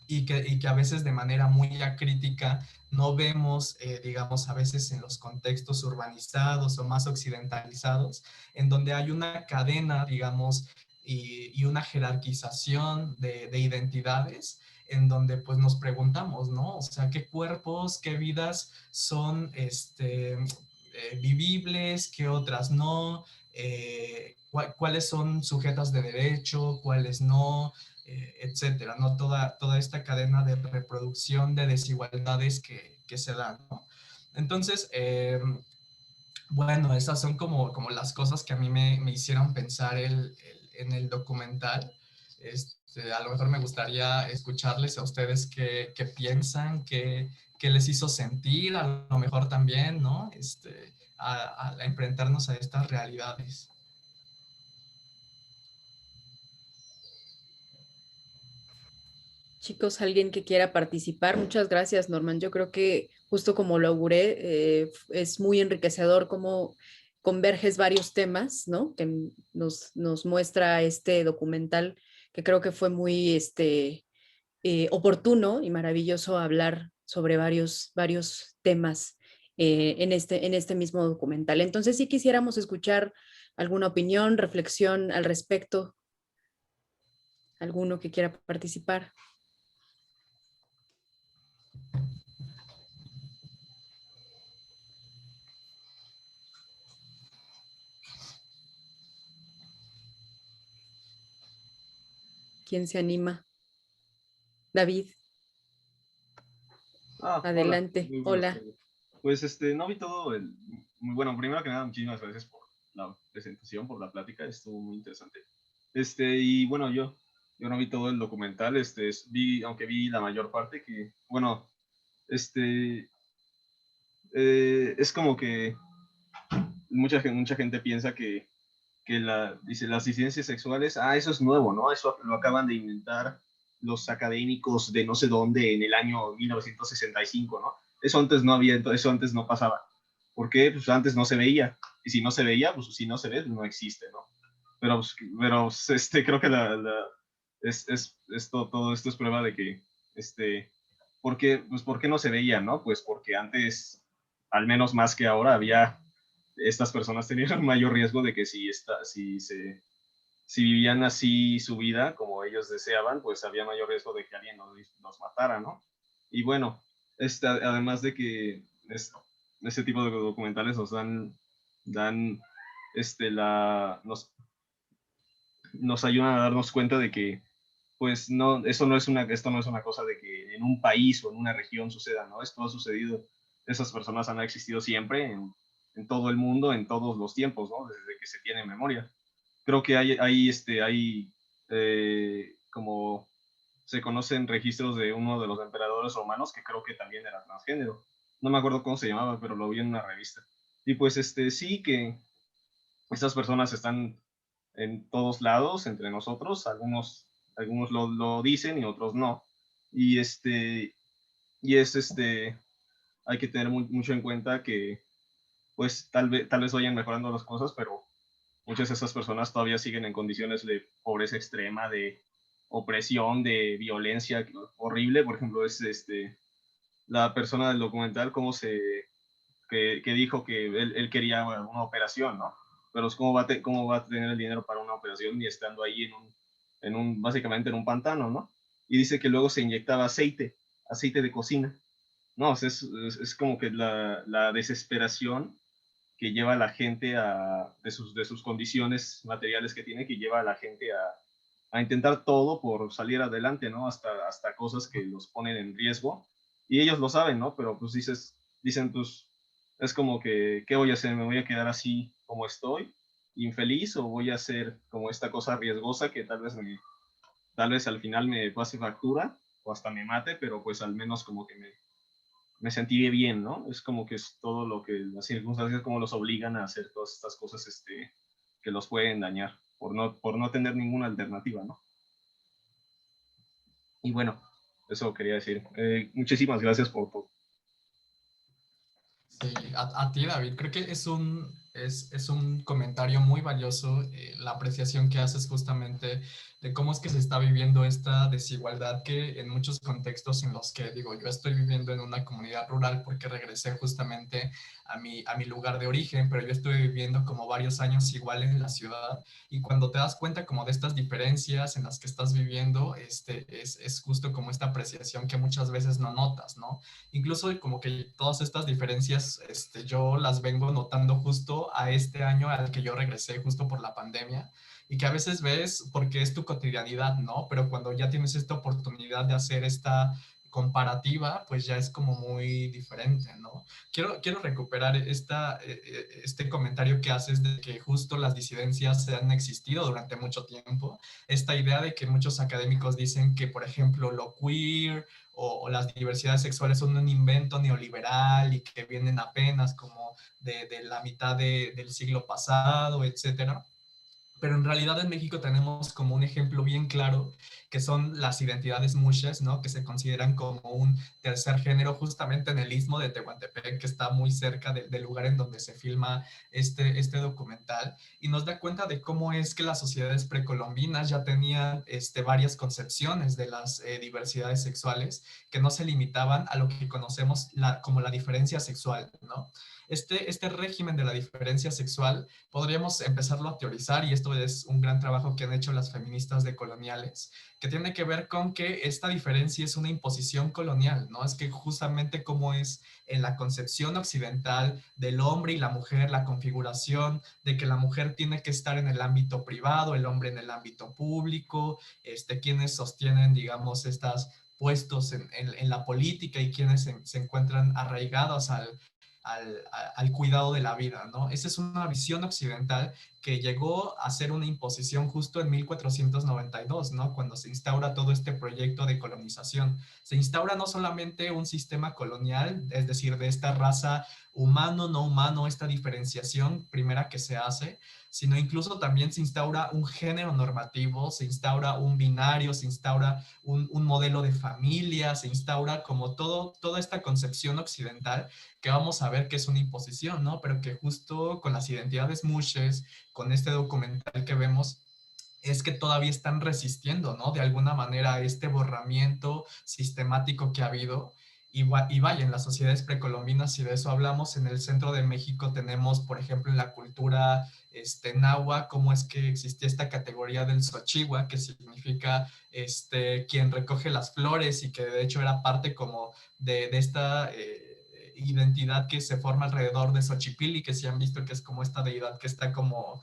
y que a veces de manera muy acrítica no vemos, digamos, a veces en los contextos urbanizados o más occidentalizados, en donde hay una cadena, digamos, y una jerarquización de identidades, en donde pues nos preguntamos, ¿no? O sea, ¿qué cuerpos, qué vidas son vivibles, qué otras no? ¿Cuáles son sujetas de derecho, cuáles no? Etcétera, ¿no? Toda esta cadena de reproducción de desigualdades que se dan, ¿no? Entonces, bueno, esas son como las cosas que a mí me hicieron pensar en el documental. A lo mejor me gustaría escucharles a ustedes qué piensan, qué les hizo sentir, a lo mejor también, ¿no? A enfrentarnos a estas realidades. Chicos, alguien que quiera participar, muchas gracias, Norman. Yo creo que justo como lo auguré, es muy enriquecedor cómo converges varios temas, ¿no? Que nos muestra este documental, que creo que fue muy oportuno y maravilloso hablar sobre varios temas en este mismo documental. Entonces, sí quisiéramos escuchar alguna opinión, reflexión al respecto, alguno que quiera participar. ¿Quién se anima? David, Hola, adelante. muy buenas Hola. tardes. Pues no vi todo el... Muy bueno, primero que nada, muchísimas gracias por la presentación, por la plática, estuvo muy interesante. Y bueno, yo no vi todo el documental, aunque vi la mayor parte, que, bueno, este, es como que mucha gente piensa que dice, las disidencias sexuales, eso es nuevo, ¿no? Eso lo acaban de inventar los académicos de no sé dónde en el año 1965, ¿no? Eso antes no había, eso antes no pasaba. ¿Por qué? Pues antes no se veía. Y si no se veía, pues si no se ve, pues no existe, ¿no? Pero creo que todo esto es prueba de que, ¿por qué no se veía, no? Pues porque antes, al menos más que ahora, estas personas tenían un mayor riesgo de que si vivían así su vida como ellos deseaban, pues había mayor riesgo de que alguien los matara, ¿no? Y bueno, además de que este tipo de documentales dan nos ayudan a darnos cuenta de que pues no, esto no es una cosa de que en un país o en una región suceda, ¿no? Esto ha sucedido, esas personas han existido siempre en todo el mundo, en todos los tiempos, ¿no? Desde que se tiene memoria. Creo que como se conocen registros de uno de los emperadores romanos que creo que también era transgénero. No me acuerdo cómo se llamaba, pero lo vi en una revista. Y pues sí que estas personas están en todos lados, entre nosotros, algunos lo dicen y otros no. Y y es hay que tener mucho en cuenta que pues tal vez vayan mejorando las cosas, pero muchas de esas personas todavía siguen en condiciones de pobreza extrema, de opresión, de violencia horrible. Por ejemplo, es la persona del documental que dijo que él quería una operación, ¿no? Pero cómo va a tener el dinero para una operación y estando ahí básicamente en un pantano, ¿no? Y dice que luego se inyectaba aceite de cocina. No, o sea, es como que la desesperación que lleva a la gente de sus condiciones materiales que tiene, que lleva a la gente a intentar todo por salir adelante, ¿no? Hasta cosas que los ponen en riesgo. Y ellos lo saben, ¿no? Pero pues dicen, pues, es como que, ¿qué voy a hacer? ¿Me voy a quedar así como estoy, infeliz, o voy a hacer como esta cosa riesgosa que tal vez al final me pase factura o hasta me mate, pero pues al menos como que me sentí bien, ¿no? Es como que es todo lo que las circunstancias como los obligan a hacer todas estas cosas que los pueden dañar por no tener ninguna alternativa, ¿no? Y bueno, eso quería decir. Muchísimas gracias por todo. Sí, a ti, David, creo que es un comentario muy valioso, la apreciación que haces justamente de cómo es que se está viviendo esta desigualdad que en muchos contextos en los que, digo, yo estoy viviendo en una comunidad rural porque regresé justamente a mi lugar de origen, pero yo estuve viviendo como varios años igual en la ciudad, y cuando te das cuenta como de estas diferencias en las que estás viviendo, es justo como esta apreciación que muchas veces no notas, ¿no? Incluso como que todas estas diferencias yo las vengo notando justo a este año al que yo regresé justo por la pandemia, y que a veces ves porque es tu cotidianidad, ¿no? Pero cuando ya tienes esta oportunidad de hacer esta comparativa, pues ya es como muy diferente, ¿no? Quiero recuperar este comentario que haces de que justo las disidencias han existido durante mucho tiempo. Esta idea de que muchos académicos dicen que, por ejemplo, lo queer o las diversidades sexuales son un invento neoliberal y que vienen apenas como de la mitad del siglo pasado, etcétera. Pero en realidad en México tenemos como un ejemplo bien claro, que son las identidades mushes, ¿no? Que se consideran como un tercer género justamente en el istmo de Tehuantepec, que está muy cerca del lugar en donde se filma este documental, y nos da cuenta de cómo es que las sociedades precolombinas ya tenían varias concepciones de las diversidades sexuales que no se limitaban a lo que conocemos como la diferencia sexual, ¿no? Este régimen de la diferencia sexual podríamos empezarlo a teorizar, y esto es un gran trabajo que han hecho las feministas decoloniales, que tiene que ver con que esta diferencia es una imposición colonial, ¿no? Es que justamente como es en la concepción occidental del hombre y la mujer, la configuración de que la mujer tiene que estar en el ámbito privado, el hombre en el ámbito público, quienes sostienen, digamos, estos puestos en la política y quienes se encuentran arraigados al cuidado de la vida, ¿no? Esa es una visión occidental que llegó a ser una imposición justo en 1492, ¿no? Cuando se instaura todo este proyecto de colonización. Se instaura no solamente un sistema colonial, es decir, de esta raza humano, no humano, esta diferenciación primera que se hace, sino incluso también se instaura un género normativo, se instaura un binario, se instaura un modelo de familia, se instaura como toda esta concepción occidental que vamos a ver que es una imposición, ¿no? Pero que justo con las identidades mushes, con este documental que vemos, es que todavía están resistiendo, ¿no? De alguna manera a este borramiento sistemático que ha habido. Y vaya, en las sociedades precolombinas, si de eso hablamos, en el centro de México tenemos, por ejemplo, en la cultura náhuatl, cómo es que existía esta categoría del Xochihua, que significa quien recoge las flores, y que de hecho era parte como de esta identidad que se forma alrededor de Xochipilli, que sí han visto que es como esta deidad que está como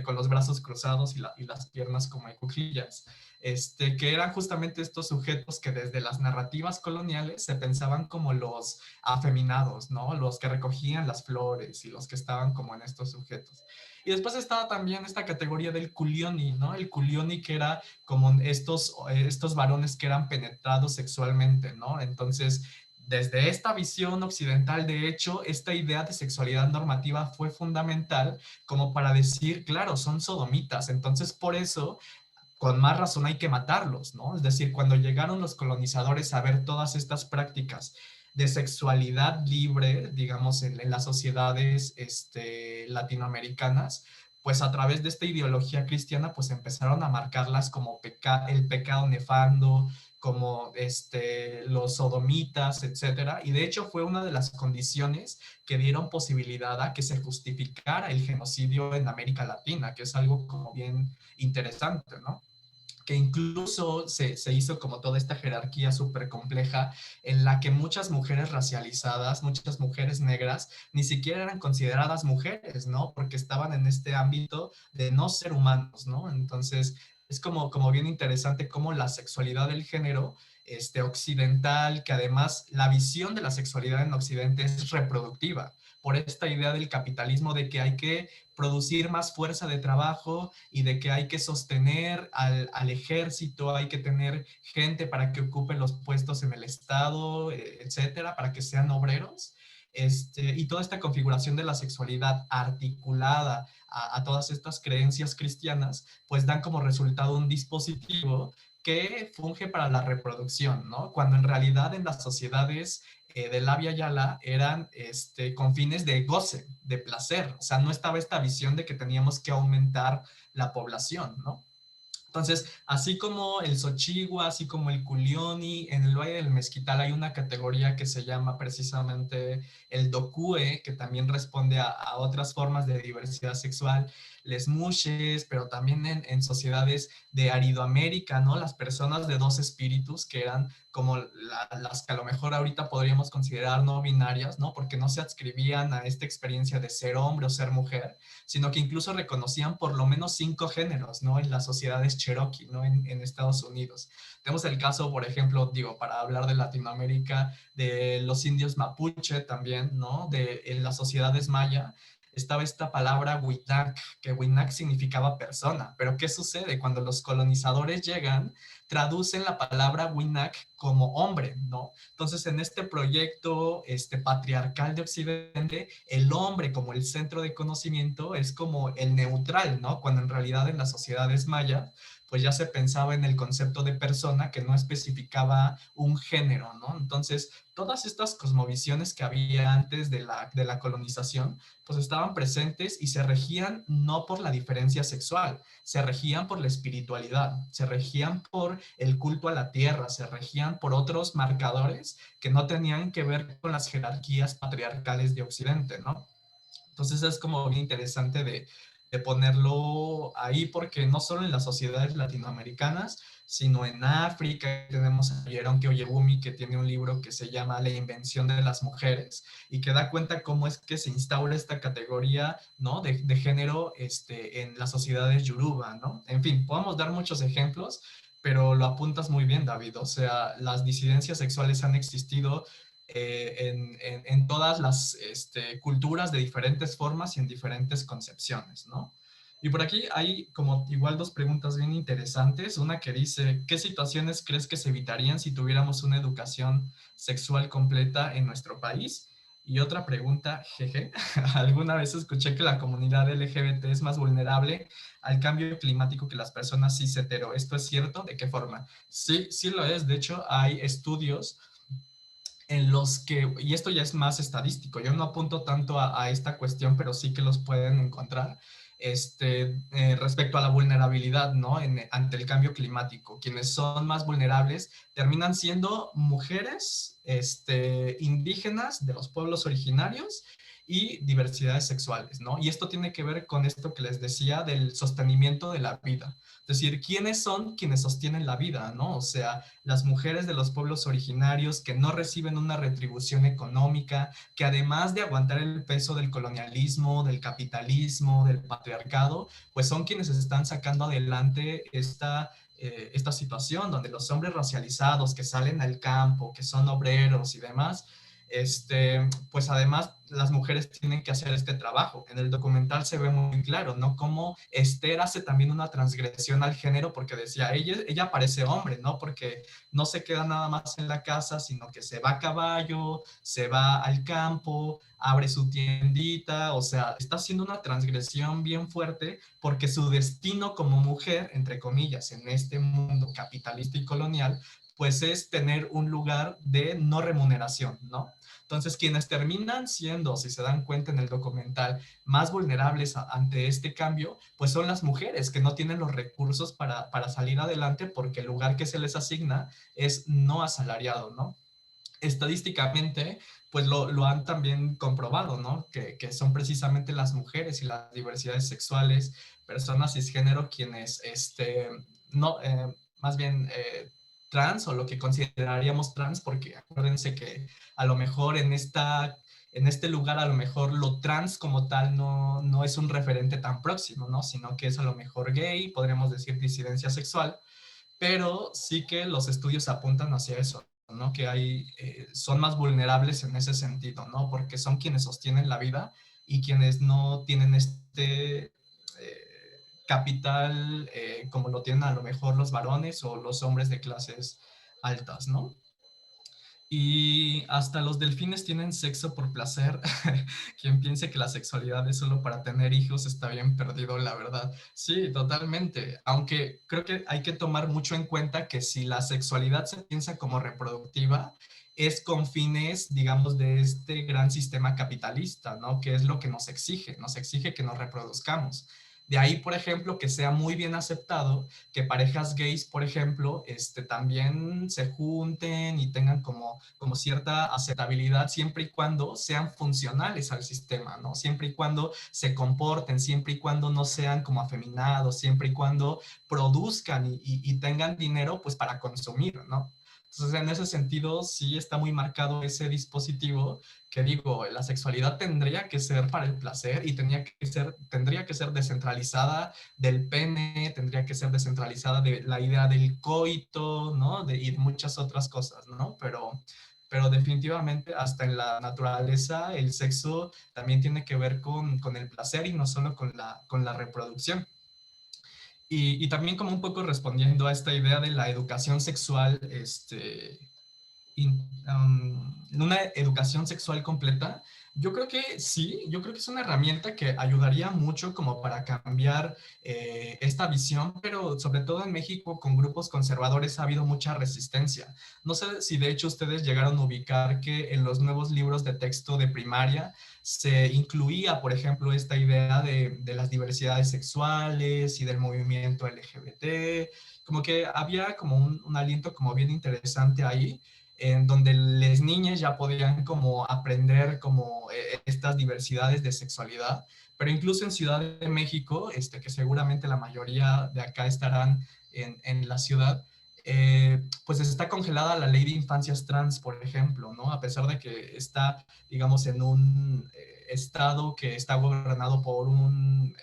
con los brazos cruzados y las piernas como en cuclillas, que eran justamente estos sujetos que desde las narrativas coloniales se pensaban como los afeminados, ¿no? Los que recogían las flores y los que estaban como en estos sujetos. Y después estaba también esta categoría del culioni, ¿no? El culioni, que era como estos varones que eran penetrados sexualmente, ¿no? Entonces, desde esta visión occidental, de hecho, esta idea de sexualidad normativa fue fundamental como para decir, claro, son sodomitas, entonces por eso con más razón hay que matarlos, ¿no? Es decir, cuando llegaron los colonizadores a ver todas estas prácticas de sexualidad libre, digamos, en las sociedades latinoamericanas, pues a través de esta ideología cristiana, pues empezaron a marcarlas como el pecado nefando, como los sodomitas, etcétera. Y de hecho fue una de las condiciones que dieron posibilidad a que se justificara el genocidio en América Latina, que es algo como bien interesante, ¿no? Que incluso se hizo como toda esta jerarquía súper compleja en la que muchas mujeres racializadas, muchas mujeres negras, ni siquiera eran consideradas mujeres, ¿no? Porque estaban en este ámbito de no ser humanos, ¿no? Entonces, es como bien interesante cómo la sexualidad del género occidental, que además la visión de la sexualidad en Occidente es reproductiva, por esta idea del capitalismo de que hay que producir más fuerza de trabajo y de que hay que sostener al ejército, hay que tener gente para que ocupen los puestos en el Estado, etcétera, para que sean obreros. Y toda esta configuración de la sexualidad articulada a todas estas creencias cristianas, pues dan como resultado un dispositivo que funge para la reproducción, ¿no? Cuando en realidad en las sociedades de la Via Yala eran con fines de goce, de placer. O sea, no estaba esta visión de que teníamos que aumentar la población, ¿no? Entonces, así como el Xochihua, así como el Culioni, en el Valle del Mezquital hay una categoría que se llama precisamente el Docue, que también responde a otras formas de diversidad sexual, les mushes, pero también en sociedades de Aridoamérica, ¿no? Las personas de dos espíritus, que eran como las que a lo mejor ahorita podríamos considerar no binarias, ¿no? Porque no se adscribían a esta experiencia de ser hombre o ser mujer, sino que incluso reconocían por lo menos 5 géneros, ¿no? En las sociedades Cherokee, ¿no? En Estados Unidos. Tenemos el caso, por ejemplo, digo, para hablar de Latinoamérica, de los indios mapuche también, ¿no? En las sociedades maya, estaba esta palabra Winak, que Winak significaba persona. Pero ¿qué sucede? Cuando los colonizadores llegan, traducen la palabra Winak como hombre, ¿no? Entonces, en este proyecto patriarcal de Occidente, el hombre como el centro de conocimiento es como el neutral, ¿no? Cuando en realidad en las sociedades mayas, pues ya se pensaba en el concepto de persona que no especificaba un género, ¿no? Entonces, todas estas cosmovisiones que había antes de la colonización, pues estaban presentes y se regían no por la diferencia sexual, se regían por la espiritualidad, se regían por el culto a la tierra, se regían por otros marcadores que no tenían que ver con las jerarquías patriarcales de Occidente, ¿no? Entonces es como bien interesante de ponerlo ahí porque no solo en las sociedades latinoamericanas, sino en África tenemos a Yeronke Oyebumi que tiene un libro que se llama La invención de las mujeres y que da cuenta cómo es que se instaura esta categoría, ¿no? de género en las sociedades yoruba, ¿no? En fin, podemos dar muchos ejemplos, pero lo apuntas muy bien, David. O sea, las disidencias sexuales han existido en todas las culturas de diferentes formas y en diferentes concepciones, ¿no? Y por aquí hay como igual dos preguntas bien interesantes. Una que dice, ¿qué situaciones crees que se evitarían si tuviéramos una educación sexual completa en nuestro país? Y otra pregunta, jeje, alguna vez escuché que la comunidad LGBT es más vulnerable al cambio climático que las personas cis hetero. ¿Esto es cierto? ¿De qué forma? Sí, sí lo es. De hecho, hay estudios en los que, y esto ya es más estadístico, yo no apunto tanto a esta cuestión, pero sí que los pueden encontrar, respecto a la vulnerabilidad, ¿no? Ante el cambio climático. Quienes son más vulnerables terminan siendo mujeres indígenas de los pueblos originarios y diversidades sexuales, ¿no? Y esto tiene que ver con esto que les decía del sostenimiento de la vida. Es decir, ¿quiénes son quienes sostienen la vida, ¿no? O sea, las mujeres de los pueblos originarios que no reciben una retribución económica, que además de aguantar el peso del colonialismo, del capitalismo, del patriarcado, pues son quienes están sacando adelante esta situación donde los hombres racializados que salen al campo, que son obreros y demás, pues además las mujeres tienen que hacer este trabajo. En el documental se ve muy claro, ¿no? Cómo Esther hace también una transgresión al género porque decía, ella parece hombre, ¿no? Porque no se queda nada más en la casa, sino que se va a caballo, se va al campo, abre su tiendita, o sea, está haciendo una transgresión bien fuerte porque su destino como mujer, entre comillas, en este mundo capitalista y colonial, pues es tener un lugar de no remuneración, ¿no? Entonces, quienes terminan siendo, si se dan cuenta en el documental, más vulnerables ante este cambio, pues son las mujeres que no tienen los recursos para salir adelante porque el lugar que se les asigna es no asalariado, ¿no? Estadísticamente, pues lo han también comprobado, ¿no? Que son precisamente las mujeres y las diversidades sexuales, personas cisgénero, quienes, no, más bien trans o lo que consideraríamos trans, porque acuérdense que a lo mejor en este lugar, a lo mejor lo trans como tal no es un referente tan próximo, ¿no? Sino que es a lo mejor gay, podríamos decir disidencia sexual, pero sí que los estudios apuntan hacia eso, ¿no? Que son más vulnerables en ese sentido, ¿no? Porque son quienes sostienen la vida y quienes no tienen capital como lo tienen a lo mejor los varones o los hombres de clases altas, ¿no? Y hasta los delfines tienen sexo por placer. Quien piense que la sexualidad es solo para tener hijos está bien perdido, la verdad. Sí, totalmente. Aunque creo que hay que tomar mucho en cuenta que si la sexualidad se piensa como reproductiva, es con fines, digamos, de este gran sistema capitalista, ¿no? Que es lo que nos exige que nos reproduzcamos. De ahí, por ejemplo, que sea muy bien aceptado que parejas gays, por ejemplo, también se junten y tengan como cierta aceptabilidad siempre y cuando sean funcionales al sistema, ¿no? Siempre y cuando se comporten, siempre y cuando no sean como afeminados, siempre y cuando produzcan y tengan dinero pues para consumir, ¿no? Entonces, en ese sentido, sí está muy marcado ese dispositivo que digo, la sexualidad tendría que ser para el placer y tendría que ser descentralizada del pene, tendría que ser descentralizada de la idea del coito, ¿no? Y de muchas otras cosas, ¿no? Pero definitivamente hasta en la naturaleza el sexo también tiene que ver con el placer y no solo con la reproducción. Y también como un poco respondiendo a esta idea de la educación sexual, una educación sexual completa, yo creo que sí, yo creo que es una herramienta que ayudaría mucho como para cambiar esta visión, pero sobre todo en México con grupos conservadores ha habido mucha resistencia. No sé si de hecho ustedes llegaron a ubicar que en los nuevos libros de texto de primaria se incluía, por ejemplo, esta idea de las diversidades sexuales y del movimiento LGBT, como que había como un aliento como bien interesante ahí en donde las niñas ya podían como aprender como estas diversidades de sexualidad, pero incluso en Ciudad de México, que seguramente la mayoría de acá estarán en la ciudad, pues está congelada la ley de infancias trans, por ejemplo, ¿no? A pesar de que está, digamos, en un estado que está gobernado por un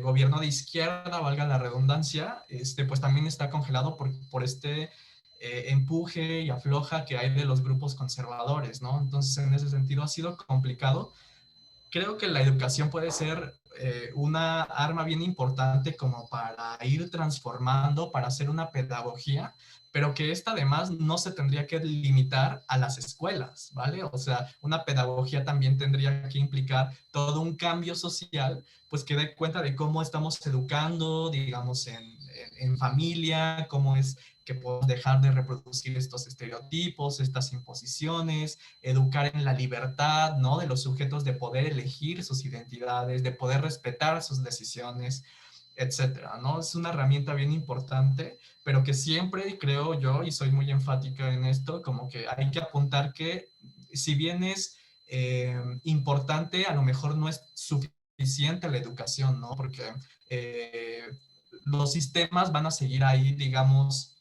gobierno de izquierda, valga la redundancia, pues también está congelado por este empuje y afloja que hay de los grupos conservadores, ¿no? Entonces, en ese sentido ha sido complicado. Creo que la educación puede ser una arma bien importante como para ir transformando, para hacer una pedagogía, pero que esta además no se tendría que limitar a las escuelas, ¿vale? O sea, una pedagogía también tendría que implicar todo un cambio social, pues que dé cuenta de cómo estamos educando, digamos, en familia, cómo es que podemos dejar de reproducir estos estereotipos, estas imposiciones, educar en la libertad, ¿no? De los sujetos de poder elegir sus identidades, de poder respetar sus decisiones, etcétera, ¿no? Es una herramienta bien importante, pero que siempre creo yo, y soy muy enfática en esto, como que hay que apuntar que si bien es importante, a lo mejor no es suficiente la educación, ¿no? Porque los sistemas van a seguir ahí, digamos,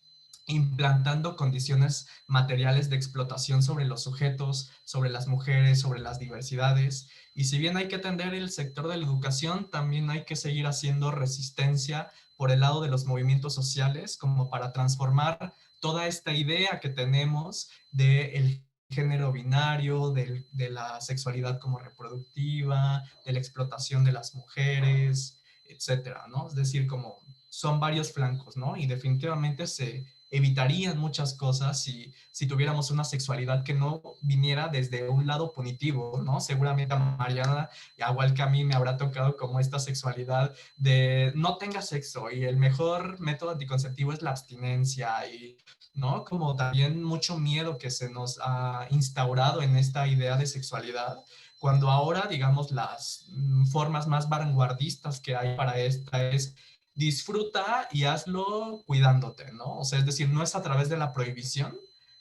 implantando condiciones materiales de explotación sobre los sujetos, sobre las mujeres, sobre las diversidades. Y si bien hay que atender el sector de la educación, también hay que seguir haciendo resistencia por el lado de los movimientos sociales, como para transformar toda esta idea que tenemos del género binario, de la sexualidad como reproductiva, de la explotación de las mujeres, etcétera, ¿no? Es decir, como son varios flancos, ¿no? Y definitivamente se evitarían muchas cosas si tuviéramos una sexualidad que no viniera desde un lado punitivo, ¿no? Seguramente a Mariana, igual que a mí, me habrá tocado como esta sexualidad de no tenga sexo y el mejor método anticonceptivo es la abstinencia y, ¿no? Como también mucho miedo que se nos ha instaurado en esta idea de sexualidad, cuando ahora, digamos, las formas más vanguardistas que hay para esta es disfruta y hazlo cuidándote, ¿no? O sea, es decir, no es a través de la prohibición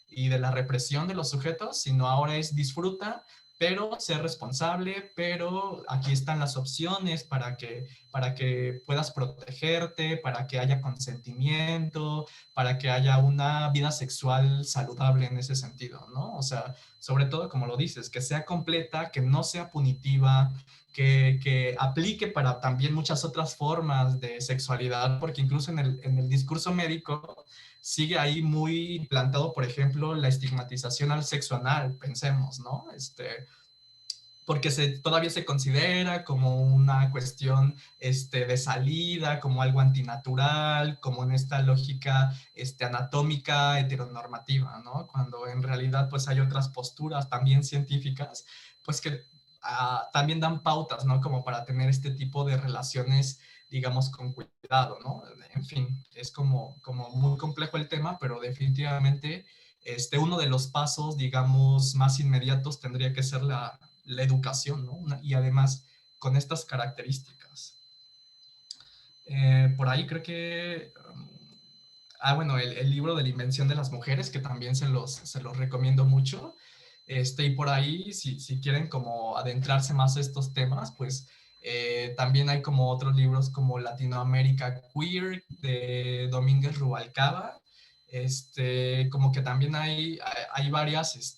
y de la represión de los sujetos, sino ahora es disfruta, pero ser responsable, pero aquí están las opciones para que puedas protegerte, para que haya consentimiento, para que haya una vida sexual saludable en ese sentido, ¿no? O sea, sobre todo, como lo dices, que sea completa, que no sea punitiva, que aplique para también muchas otras formas de sexualidad, porque incluso en el discurso médico sigue ahí muy plantado, por ejemplo, la estigmatización al sexo anal, pensemos, ¿no? Porque todavía se considera como una cuestión de salida, como algo antinatural, como en esta lógica anatómica heteronormativa, ¿no? Cuando en realidad pues hay otras posturas también científicas, pues que también dan pautas, ¿no? Como para tener este tipo de relaciones, digamos, con cuidado, ¿no? En fin, es como muy complejo el tema, pero definitivamente uno de los pasos, digamos, más inmediatos tendría que ser la educación, ¿no? Y además con estas características. Por ahí creo que, bueno, el libro de la invención de las mujeres, que también se los recomiendo mucho. Y por ahí, si quieren como adentrarse más a estos temas, pues también hay como otros libros como Latinoamérica Queer de Domínguez Rubalcaba, como que también hay varias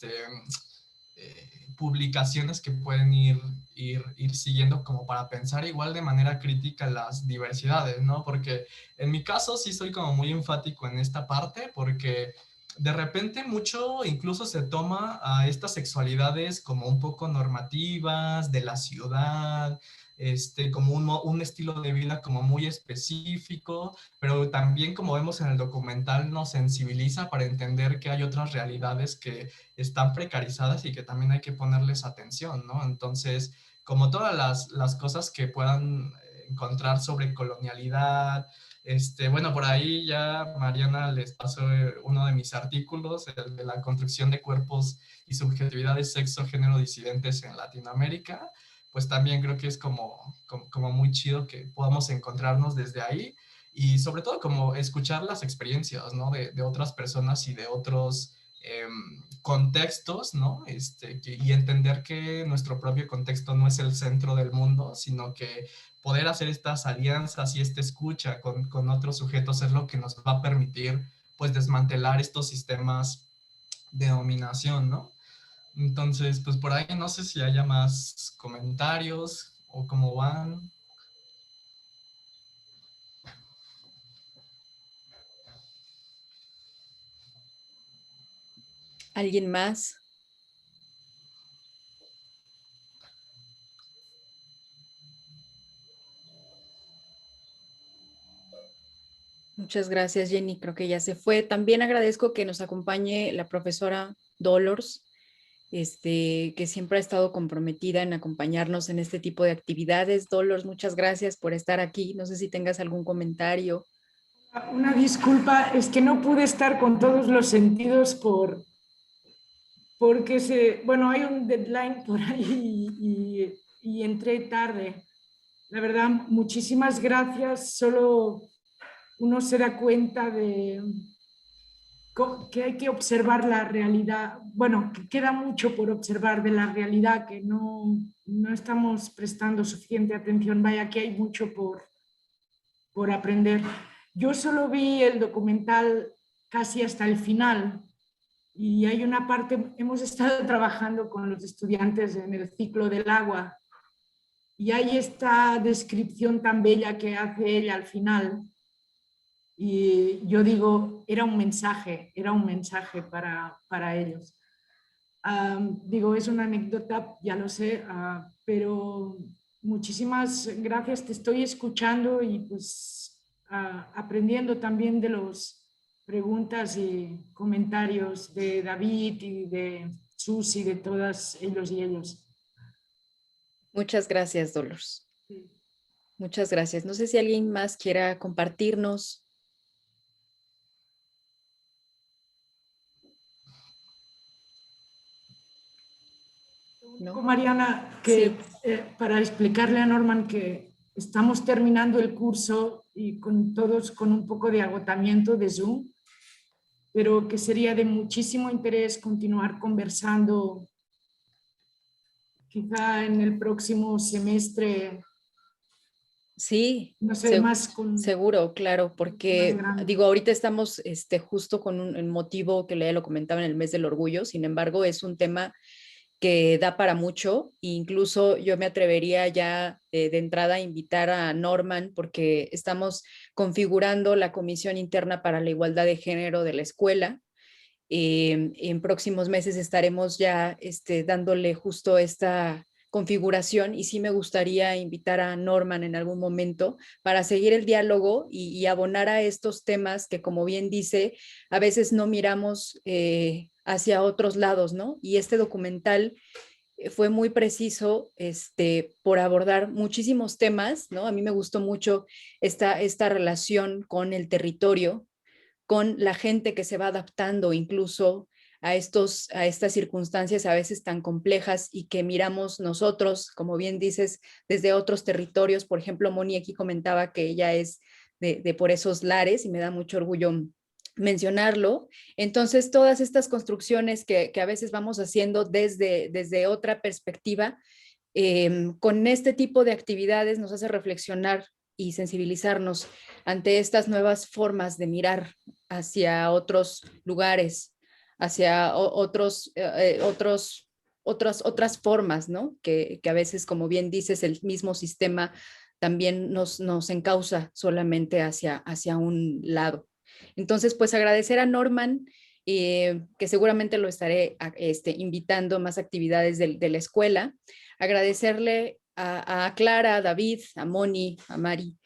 publicaciones que pueden ir siguiendo como para pensar igual de manera crítica las diversidades, ¿no? Porque en mi caso sí soy como muy enfático en esta parte, porque de repente mucho incluso se toma a estas sexualidades como un poco normativas de la ciudad, como un estilo de vida como muy específico, pero también como vemos en el documental nos sensibiliza para entender que hay otras realidades que están precarizadas y que también hay que ponerles atención, ¿no? Entonces, como todas las cosas que puedan encontrar sobre colonialidad, bueno, por ahí ya Mariana les pasó uno de mis artículos, el de la construcción de cuerpos y subjetividades sexo-género disidentes en Latinoamérica, pues también creo que es como muy chido que podamos encontrarnos desde ahí y sobre todo como escuchar las experiencias, ¿no? De otras personas y de otros contextos, ¿no? Y entender que nuestro propio contexto no es el centro del mundo, sino que poder hacer estas alianzas y esta escucha con otros sujetos es lo que nos va a permitir, pues, desmantelar estos sistemas de dominación, ¿no? Entonces, pues por ahí no sé si haya más comentarios o cómo van. ¿Alguien más? Muchas gracias, Jenny. Creo que ya se fue. También agradezco que nos acompañe la profesora Dolores, que siempre ha estado comprometida en acompañarnos en este tipo de actividades. Dolores, muchas gracias por estar aquí. No sé si tengas algún comentario. Una disculpa, es que no pude estar con todos los sentidos porque bueno, hay un deadline por ahí y entré tarde. La verdad, muchísimas gracias. Solo uno se da cuenta de que hay que observar la realidad. Bueno, que queda mucho por observar de la realidad, que no estamos prestando suficiente atención. Vaya, que hay mucho por aprender. Yo solo vi el documental casi hasta el final y hay una parte, hemos estado trabajando con los estudiantes en el ciclo del agua y hay esta descripción tan bella que hace ella al final y yo digo, era un mensaje para ellos. Digo, es una anécdota, ya lo sé, pero muchísimas gracias, te estoy escuchando y pues aprendiendo también de las preguntas y comentarios de David y de Susi, de todas ellos y ellos. Muchas gracias, Dolores. Sí. Muchas gracias. No sé si alguien más quiera compartirnos. ¿No? Mariana, Sí. que para explicarle a Norman que estamos terminando el curso y con todos con un poco de agotamiento de Zoom, pero que sería de muchísimo interés continuar conversando quizá en el próximo semestre, Sí, no sé, más con seguro, claro, más porque grande. digo, ahorita estamos justo con un motivo que ya lo comentaba en el mes del orgullo, sin embargo, es un tema que da para mucho, e incluso yo me atrevería ya de entrada a invitar a Norman porque estamos configurando la Comisión Interna para la Igualdad de Género de la escuela. En próximos meses estaremos ya dándole justo esta configuración y sí me gustaría invitar a Norman en algún momento para seguir el diálogo y abonar a estos temas que, como bien dice, a veces no miramos hacia otros lados, ¿no? Y este documental fue muy preciso por abordar muchísimos temas, ¿no? A mí me gustó mucho esta relación con el territorio, con la gente que se va adaptando incluso a estas circunstancias a veces tan complejas y que miramos nosotros, como bien dices, desde otros territorios. Por ejemplo, Moni aquí comentaba que ella es de por esos lares y me da mucho orgullo mencionarlo. Entonces, todas estas construcciones que a veces vamos haciendo desde otra perspectiva, con este tipo de actividades nos hace reflexionar y sensibilizarnos ante estas nuevas formas de mirar hacia otros lugares, hacia otras formas, ¿no? Que a veces, como bien dices, el mismo sistema también nos encausa solamente hacia un lado. Entonces, pues agradecer a Norman, que seguramente lo estaré invitando a más actividades de la escuela. Agradecerle a Clara, a David, a Moni, a Mari,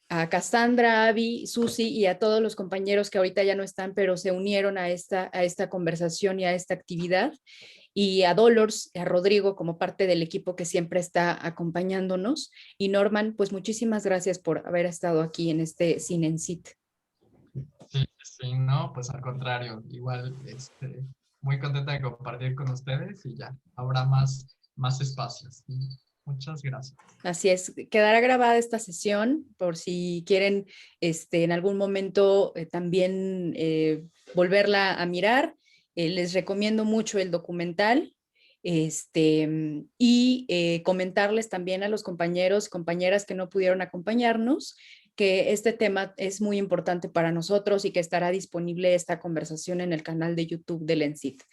a Cassandra, a Abby, Susi y a todos los compañeros que ahorita ya no están, pero se unieron a esta conversación y a esta actividad. Y a Dolores, a Rodrigo como parte del equipo que siempre está acompañándonos. Y Norman, pues muchísimas gracias por haber estado aquí en este Cine en Sit. Sí, sí, no, pues al contrario, igual muy contenta de compartir con ustedes y ya habrá más espacios. Muchas gracias. Así es, quedará grabada esta sesión por si quieren en algún momento también volverla a mirar. Les recomiendo mucho el documental y comentarles también a los compañeros y compañeras que no pudieron acompañarnos que este tema es muy importante para nosotros y que estará disponible esta conversación en el canal de YouTube del ENCIT.